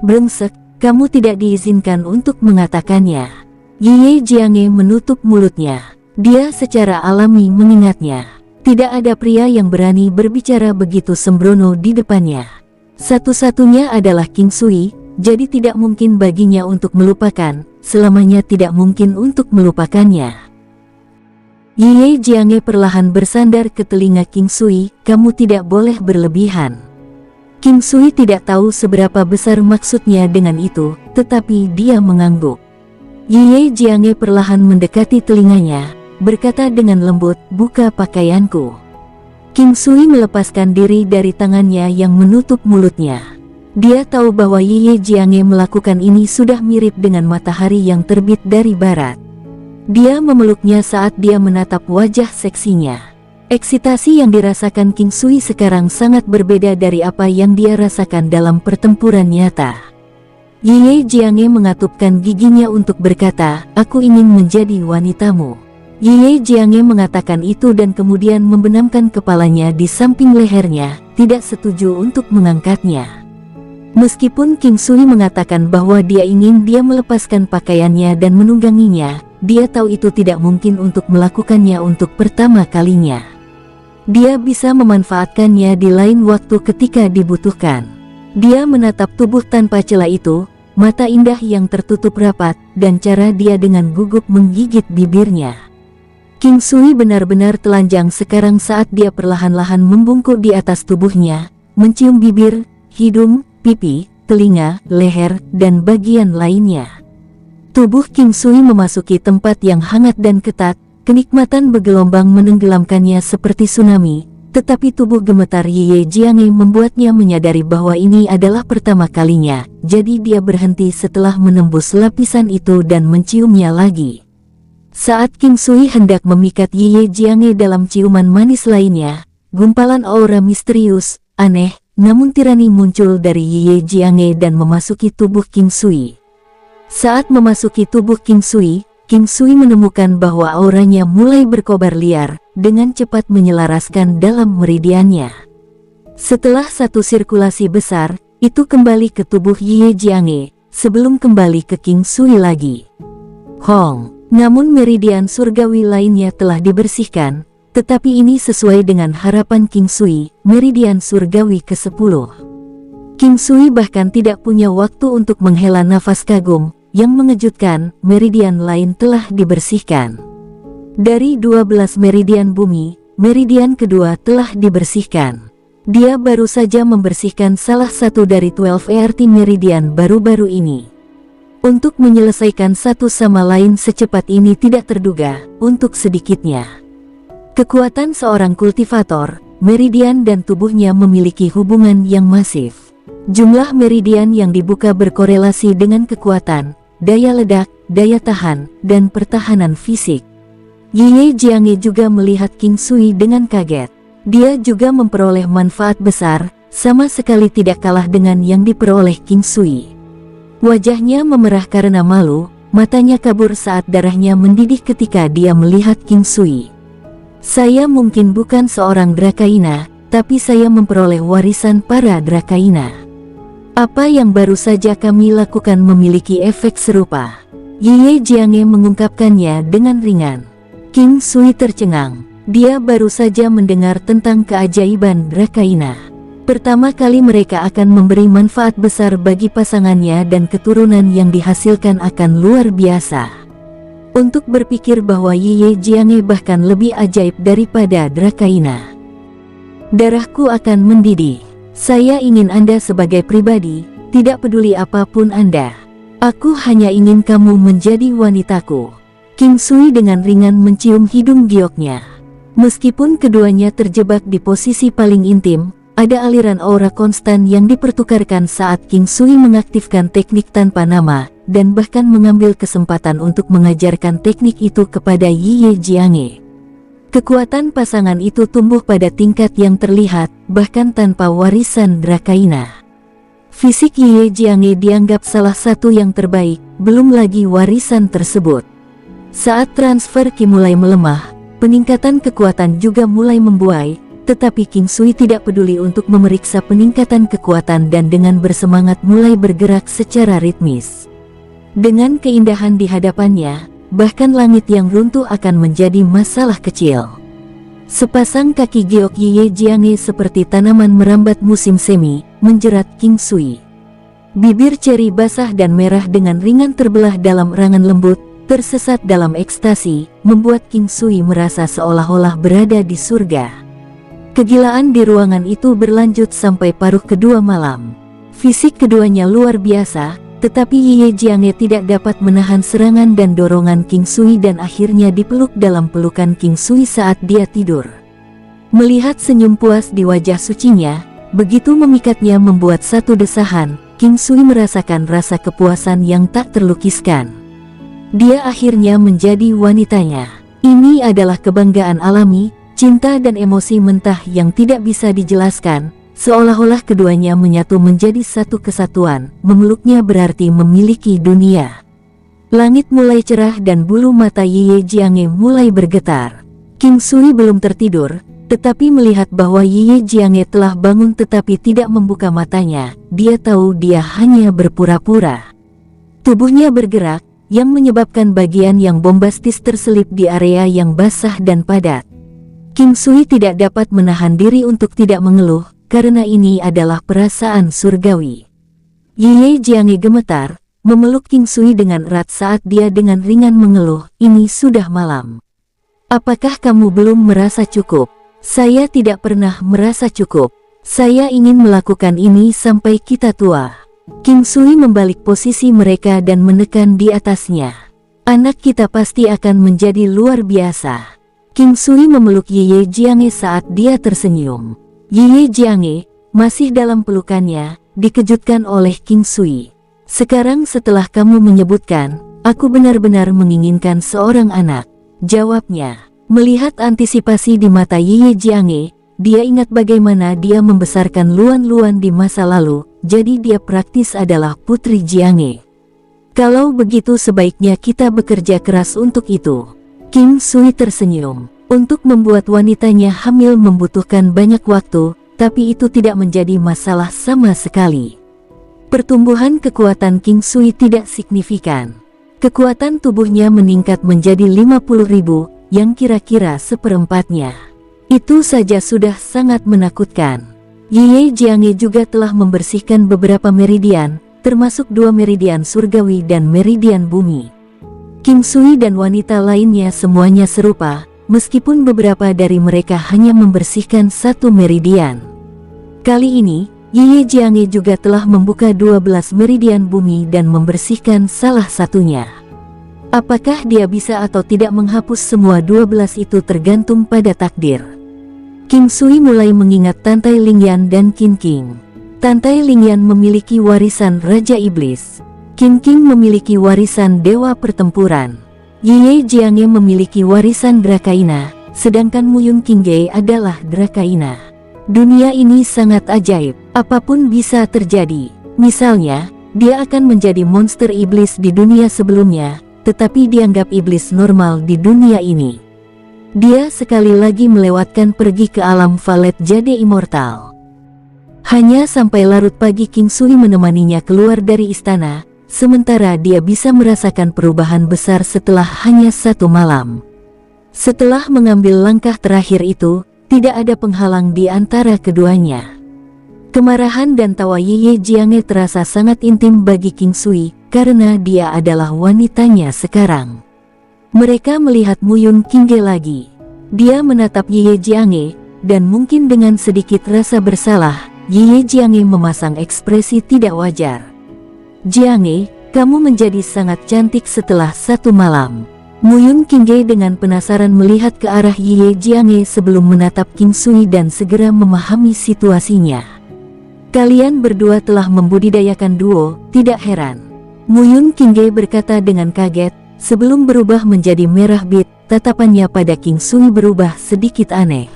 Brengsek, kamu tidak diizinkan untuk mengatakannya. Ye Jianghe menutup mulutnya. Dia secara alami mengingatnya. Tidak ada pria yang berani berbicara begitu sembrono di depannya. Satu-satunya adalah King Sui, jadi tidak mungkin baginya untuk melupakan, selamanya tidak mungkin untuk melupakannya. Ye Jianghe perlahan bersandar ke telinga King Sui, kamu tidak boleh berlebihan. King Sui tidak tahu seberapa besar maksudnya dengan itu, tetapi dia mengangguk. Ye Jianghe perlahan mendekati telinganya, berkata dengan lembut, buka pakaianku. King Sui melepaskan diri dari tangannya yang menutup mulutnya. Dia tahu bahwa Ye Jianghe melakukan ini sudah mirip dengan matahari yang terbit dari barat. Dia memeluknya saat dia menatap wajah seksinya. Eksitasi yang dirasakan King Sui sekarang sangat berbeda dari apa yang dia rasakan dalam pertempuran nyata. Ye Jianghe mengatupkan giginya untuk berkata, aku ingin menjadi wanitamu. Ye Jianghe mengatakan itu dan kemudian membenamkan kepalanya di samping lehernya, tidak setuju untuk mengangkatnya. Meskipun King Sui mengatakan bahwa dia ingin dia melepaskan pakaiannya dan menungganginya, dia tahu itu tidak mungkin untuk melakukannya untuk pertama kalinya. Dia bisa memanfaatkannya di lain waktu ketika dibutuhkan. Dia menatap tubuh tanpa celah itu, mata indah yang tertutup rapat, dan cara dia dengan gugup menggigit bibirnya. King Sui benar-benar telanjang sekarang saat dia perlahan-lahan membungkuk di atas tubuhnya, mencium bibir, hidung, pipi, telinga, leher, dan bagian lainnya. Tubuh King Sui memasuki tempat yang hangat dan ketat, kenikmatan bergelombang menenggelamkannya seperti tsunami, tetapi tubuh gemetar Ye Jianghe membuatnya menyadari bahwa ini adalah pertama kalinya, jadi dia berhenti setelah menembus lapisan itu dan menciumnya lagi. Saat King Sui hendak memikat Ye Jianghe dalam ciuman manis lainnya, gumpalan aura misterius, aneh, namun tirani muncul dari Ye Jianghe dan memasuki tubuh King Sui. Saat memasuki tubuh King Sui menemukan bahwa auranya mulai berkobar liar, dengan cepat menyelaraskan dalam meridiannya. Setelah satu sirkulasi besar, itu kembali ke tubuh Ye Jianghe, sebelum kembali ke King Sui lagi. Namun meridian surgawi lainnya telah dibersihkan, tetapi ini sesuai dengan harapan King Sui, meridian surgawi ke-10. King Sui bahkan tidak punya waktu untuk menghela nafas kagum, yang mengejutkan, meridian lain telah dibersihkan. Dari 12 meridian bumi, meridian kedua telah dibersihkan. Dia baru saja membersihkan salah satu dari 12 ERT meridian baru-baru ini. Untuk menyelesaikan satu sama lain secepat ini tidak terduga, untuk sedikitnya. Kekuatan seorang kultivator, meridian dan tubuhnya memiliki hubungan yang masif. Jumlah meridian yang dibuka berkorelasi dengan kekuatan, daya ledak, daya tahan, dan pertahanan fisik. Ye Jianghe juga melihat King Sui dengan kaget. Dia juga memperoleh manfaat besar, sama sekali tidak kalah dengan yang diperoleh King Sui. Wajahnya memerah karena malu, matanya kabur saat darahnya mendidih ketika dia melihat King Sui. Saya mungkin bukan seorang Drakaina, tapi saya memperoleh warisan para Drakaina. Apa yang baru saja kami lakukan memiliki efek serupa. Ye Jianghe mengungkapkannya dengan ringan. King Sui tercengang. Dia baru saja mendengar tentang keajaiban Drakaina. Pertama kali mereka akan memberi manfaat besar bagi pasangannya dan keturunan yang dihasilkan akan luar biasa. Untuk berpikir bahwa Ye Jianghe bahkan lebih ajaib daripada Drakaina. Darahku akan mendidih. Saya ingin Anda sebagai pribadi, tidak peduli apapun Anda. Aku hanya ingin kamu menjadi wanitaku. King Sui dengan ringan mencium hidung gioknya. Meskipun keduanya terjebak di posisi paling intim, ada aliran aura konstan yang dipertukarkan saat King Sui mengaktifkan teknik tanpa nama, dan bahkan mengambil kesempatan untuk mengajarkan teknik itu kepada Ye Jianghe. Kekuatan pasangan itu tumbuh pada tingkat yang terlihat, bahkan tanpa warisan Drakaina. Fisik Ye Jianghe dianggap salah satu yang terbaik, belum lagi warisan tersebut. Saat transfer Qi mulai melemah, peningkatan kekuatan juga mulai membuai, tetapi King Sui tidak peduli untuk memeriksa peningkatan kekuatan dan dengan bersemangat mulai bergerak secara ritmis. Dengan keindahan di hadapannya, bahkan langit yang runtuh akan menjadi masalah kecil. Sepasang kaki giok Ye Jianghe seperti tanaman merambat musim semi, menjerat King Sui. Bibir ceri basah dan merah dengan ringan terbelah dalam erangan lembut, tersesat dalam ekstasi, membuat King Sui merasa seolah-olah berada di surga. Kegilaan di ruangan itu berlanjut sampai paruh kedua malam. Fisik keduanya luar biasa, tetapi Ye Jianghe tidak dapat menahan serangan dan dorongan King Sui dan akhirnya dipeluk dalam pelukan King Sui saat dia tidur. Melihat senyum puas di wajah sucinya, begitu memikatnya membuat satu desahan, King Sui merasakan rasa kepuasan yang tak terlukiskan. Dia akhirnya menjadi wanitanya. Ini adalah kebanggaan alami, cinta dan emosi mentah yang tidak bisa dijelaskan, seolah-olah keduanya menyatu menjadi satu kesatuan. Memeluknya berarti memiliki dunia. Langit mulai cerah dan bulu mata Ye Jianghe mulai bergetar. King Sui belum tertidur, tetapi melihat bahwa Ye Jianghe telah bangun tetapi tidak membuka matanya, dia tahu dia hanya berpura-pura. Tubuhnya bergerak, yang menyebabkan bagian yang bombastis terselip di area yang basah dan padat. King Sui tidak dapat menahan diri untuk tidak mengeluh, karena ini adalah perasaan surgawi. Ye Jianghe gemetar, memeluk King Sui dengan erat saat dia dengan ringan mengeluh, "Ini sudah malam. Apakah kamu belum merasa cukup?" "Saya tidak pernah merasa cukup. Saya ingin melakukan ini sampai kita tua." King Sui membalik posisi mereka dan menekan di atasnya. "Anak kita pasti akan menjadi luar biasa." King Sui memeluk Ye Jianghe saat dia tersenyum. Ye Jianghe, masih dalam pelukannya, dikejutkan oleh King Sui. "Sekarang setelah kamu menyebutkan, aku benar-benar menginginkan seorang anak," jawabnya. Melihat antisipasi di mata Ye Jianghe, dia ingat bagaimana dia membesarkan Luan-Luan di masa lalu, jadi dia praktis adalah putri Jianghe. "Kalau begitu sebaiknya kita bekerja keras untuk itu." King Sui tersenyum. Untuk membuat wanitanya hamil membutuhkan banyak waktu, tapi itu tidak menjadi masalah sama sekali. Pertumbuhan kekuatan King Sui tidak signifikan. Kekuatan tubuhnya meningkat menjadi 50.000, yang kira-kira seperempatnya. Itu saja sudah sangat menakutkan. Ye Jianghe juga telah membersihkan beberapa meridian, termasuk 2 meridian surgawi dan meridian bumi. King Sui dan wanita lainnya semuanya serupa, meskipun beberapa dari mereka hanya membersihkan 1 meridian. Kali ini, Ye Jianghe juga telah membuka 12 meridian bumi dan membersihkan salah satunya. Apakah dia bisa atau tidak menghapus semua 12 itu tergantung pada takdir. King Sui mulai mengingat Tantai Lingyan dan Qin King. Tantai Lingyan memiliki warisan Raja Iblis. Qin King memiliki warisan Dewa Pertempuran. Ye Jianghe memiliki warisan Drakaina, sedangkan Muyun Qingge adalah Drakaina. Dunia ini sangat ajaib, apapun bisa terjadi. Misalnya, dia akan menjadi monster iblis di dunia sebelumnya, tetapi dianggap iblis normal di dunia ini. Dia sekali lagi melewatkan pergi ke alam Valet Jade Immortal. Hanya sampai larut pagi King Sui menemaninya keluar dari istana, sementara dia bisa merasakan perubahan besar setelah hanya 1 malam. Setelah mengambil langkah terakhir itu, tidak ada penghalang di antara keduanya. Kemarahan dan tawa Ye Jianghe terasa sangat intim bagi King Sui, karena dia adalah wanitanya sekarang. Mereka melihat Muyun Qingge lagi. Dia menatap Ye Jianghe, dan mungkin dengan sedikit rasa bersalah, Ye Jianghe memasang ekspresi tidak wajar. "Jianghe, kamu menjadi sangat cantik setelah 1 malam." Muyun Qingge dengan penasaran melihat ke arah Ye Jianghe sebelum menatap King Sui dan segera memahami situasinya. "Kalian berdua telah membudidayakan duo, tidak heran." Muyun Qingge berkata dengan kaget, sebelum berubah menjadi merah bit, tatapannya pada King Sui berubah sedikit aneh.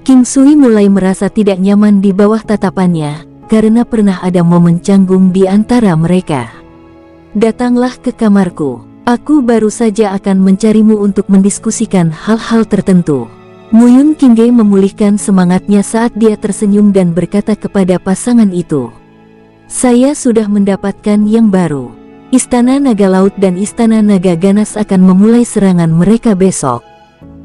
King Sui mulai merasa tidak nyaman di bawah tatapannya, karena pernah ada momen canggung di antara mereka. "Datanglah ke kamarku. Aku baru saja akan mencarimu untuk mendiskusikan hal-hal tertentu." Muyun Qingge memulihkan semangatnya saat dia tersenyum dan berkata kepada pasangan itu, "Saya sudah mendapatkan yang baru. Istana Naga Laut dan Istana Naga Ganas akan memulai serangan mereka besok."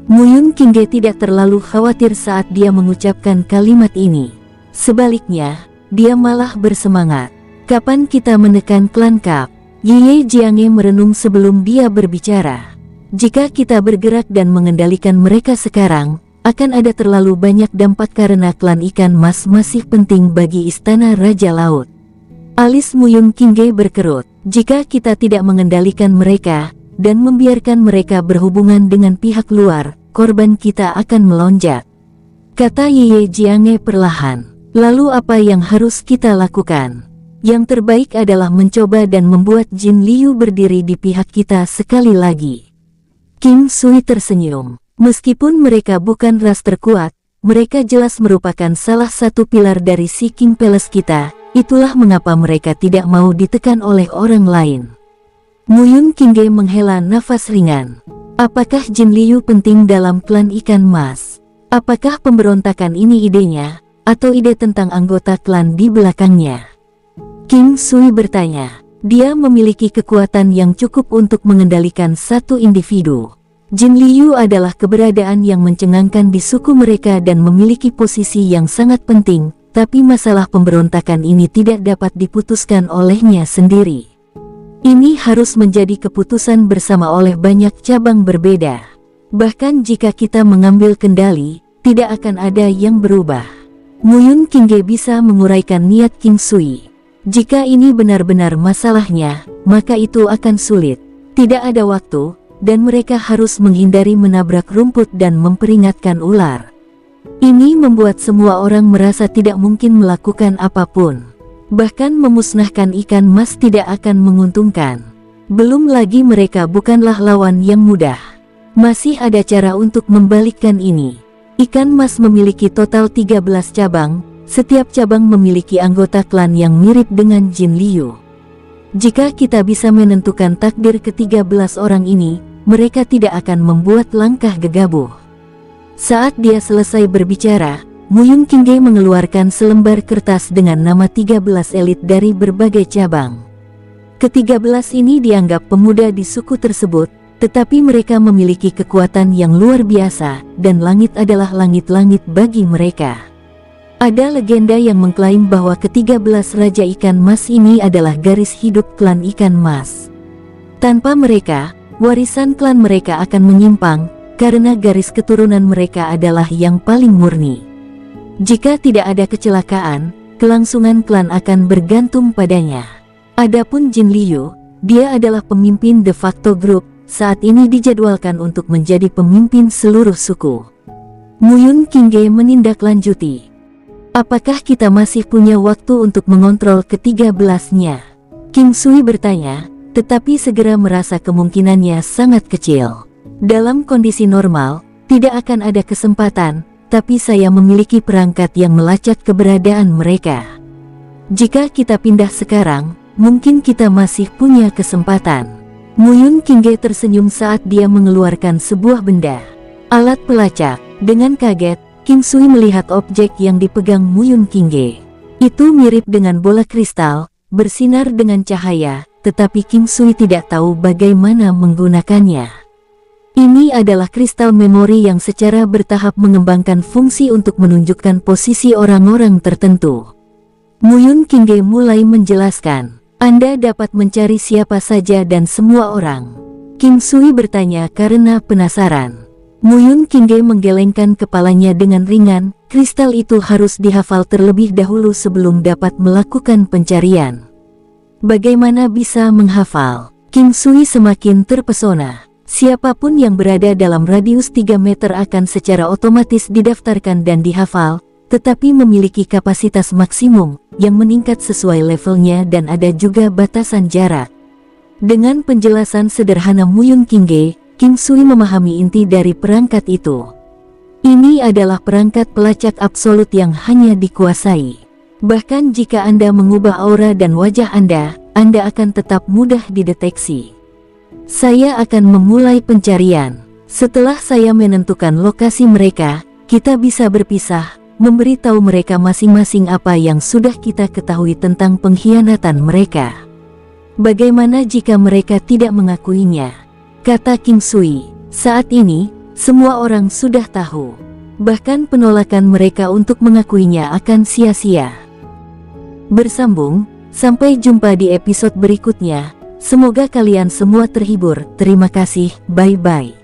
Muyun Qingge tidak terlalu khawatir saat dia mengucapkan kalimat ini. Sebaliknya, dia malah bersemangat. "Kapan kita menekan klan Kap?" Ye Jianghe merenung sebelum dia berbicara. "Jika kita bergerak dan mengendalikan mereka sekarang, akan ada terlalu banyak dampak karena klan ikan mas masih penting bagi Istana Raja Laut." Alis Muyun Qingge berkerut. "Jika kita tidak mengendalikan mereka, dan membiarkan mereka berhubungan dengan pihak luar, korban kita akan melonjak," kata Ye Jianghe perlahan. "Lalu apa yang harus kita lakukan?" "Yang terbaik adalah mencoba dan membuat Jin Liu berdiri di pihak kita sekali lagi." King Sui tersenyum. "Meskipun mereka bukan ras terkuat, mereka jelas merupakan salah satu pilar dari si King Palace kita. Itulah mengapa mereka tidak mau ditekan oleh orang lain." Muyun Qingge menghela nafas ringan. Apakah Jin Liu penting dalam klan ikan mas? Apakah pemberontakan ini idenya, atau ide tentang anggota klan di belakangnya? King Sui bertanya. Dia memiliki kekuatan yang cukup untuk mengendalikan satu individu. Jin Liu adalah keberadaan yang mencengangkan di suku mereka dan memiliki posisi yang sangat penting, tapi masalah pemberontakan ini tidak dapat diputuskan olehnya sendiri. Ini harus menjadi keputusan bersama oleh banyak cabang berbeda. Bahkan jika kita mengambil kendali, tidak akan ada yang berubah. Muyun Qingge bisa menguraikan niat King Sui. Jika ini benar-benar masalahnya, maka itu akan sulit. Tidak ada waktu, dan mereka harus menghindari menabrak rumput dan memperingatkan ular. Ini membuat semua orang merasa tidak mungkin melakukan apapun. Bahkan memusnahkan ikan mas tidak akan menguntungkan. Belum lagi mereka bukanlah lawan yang mudah. Masih ada cara untuk membalikkan ini. Ikan mas memiliki total 13 cabang. Setiap cabang memiliki anggota klan yang mirip dengan Jin Liu. Jika kita bisa menentukan takdir ke-13 orang ini, mereka tidak akan membuat langkah gegabah. Saat dia selesai berbicara, Muyun Qingge mengeluarkan selembar kertas dengan nama 13 elit dari berbagai cabang. Ke-13 ini dianggap pemuda di suku tersebut, tetapi mereka memiliki kekuatan yang luar biasa, dan langit adalah langit-langit bagi mereka. Ada legenda yang mengklaim bahwa ke-13 Raja Ikan Mas ini adalah garis hidup klan Ikan Mas. Tanpa mereka, warisan klan mereka akan menyimpang, karena garis keturunan mereka adalah yang paling murni. Jika tidak ada kecelakaan, kelangsungan klan akan bergantung padanya. Adapun Jin Liu, dia adalah pemimpin de facto grup, saat ini dijadwalkan untuk menjadi pemimpin seluruh suku. Muyun Qingge menindaklanjuti. Apakah kita masih punya waktu untuk mengontrol ke-13-nya? King Sui bertanya, tetapi segera merasa kemungkinannya sangat kecil. Dalam kondisi normal, tidak akan ada kesempatan, tapi saya memiliki perangkat yang melacak keberadaan mereka. Jika kita pindah sekarang, mungkin kita masih punya kesempatan. Muyun Qingge tersenyum saat dia mengeluarkan sebuah benda. Alat pelacak. Dengan kaget, King Sui melihat objek yang dipegang Muyun Qingge. Itu mirip dengan bola kristal, bersinar dengan cahaya, tetapi King Sui tidak tahu bagaimana menggunakannya. Ini adalah kristal memori yang secara bertahap mengembangkan fungsi untuk menunjukkan posisi orang-orang tertentu. Muyun Qingge mulai menjelaskan, Anda dapat mencari siapa saja dan semua orang. King Sui bertanya karena penasaran. Muyun Qingge menggelengkan kepalanya dengan ringan, kristal itu harus dihafal terlebih dahulu sebelum dapat melakukan pencarian. Bagaimana bisa menghafal? King Sui semakin terpesona. Siapapun yang berada dalam radius 3 meter akan secara otomatis didaftarkan dan dihafal, tetapi memiliki kapasitas maksimum yang meningkat sesuai levelnya dan ada juga batasan jarak. Dengan penjelasan sederhana Muyun Qingge, King Sui memahami inti dari perangkat itu. Ini adalah perangkat pelacak absolut yang hanya dikuasai. Bahkan jika Anda mengubah aura dan wajah Anda akan tetap mudah dideteksi. Saya akan memulai pencarian. Setelah saya menentukan lokasi mereka, kita bisa berpisah, memberitahu mereka masing-masing apa yang sudah kita ketahui tentang pengkhianatan mereka. Bagaimana jika mereka tidak mengakuinya? Kata King Sui, saat ini, semua orang sudah tahu. Bahkan penolakan mereka untuk mengakuinya akan sia-sia. Bersambung, sampai jumpa di episode berikutnya. Semoga kalian semua terhibur. Terima kasih, bye-bye.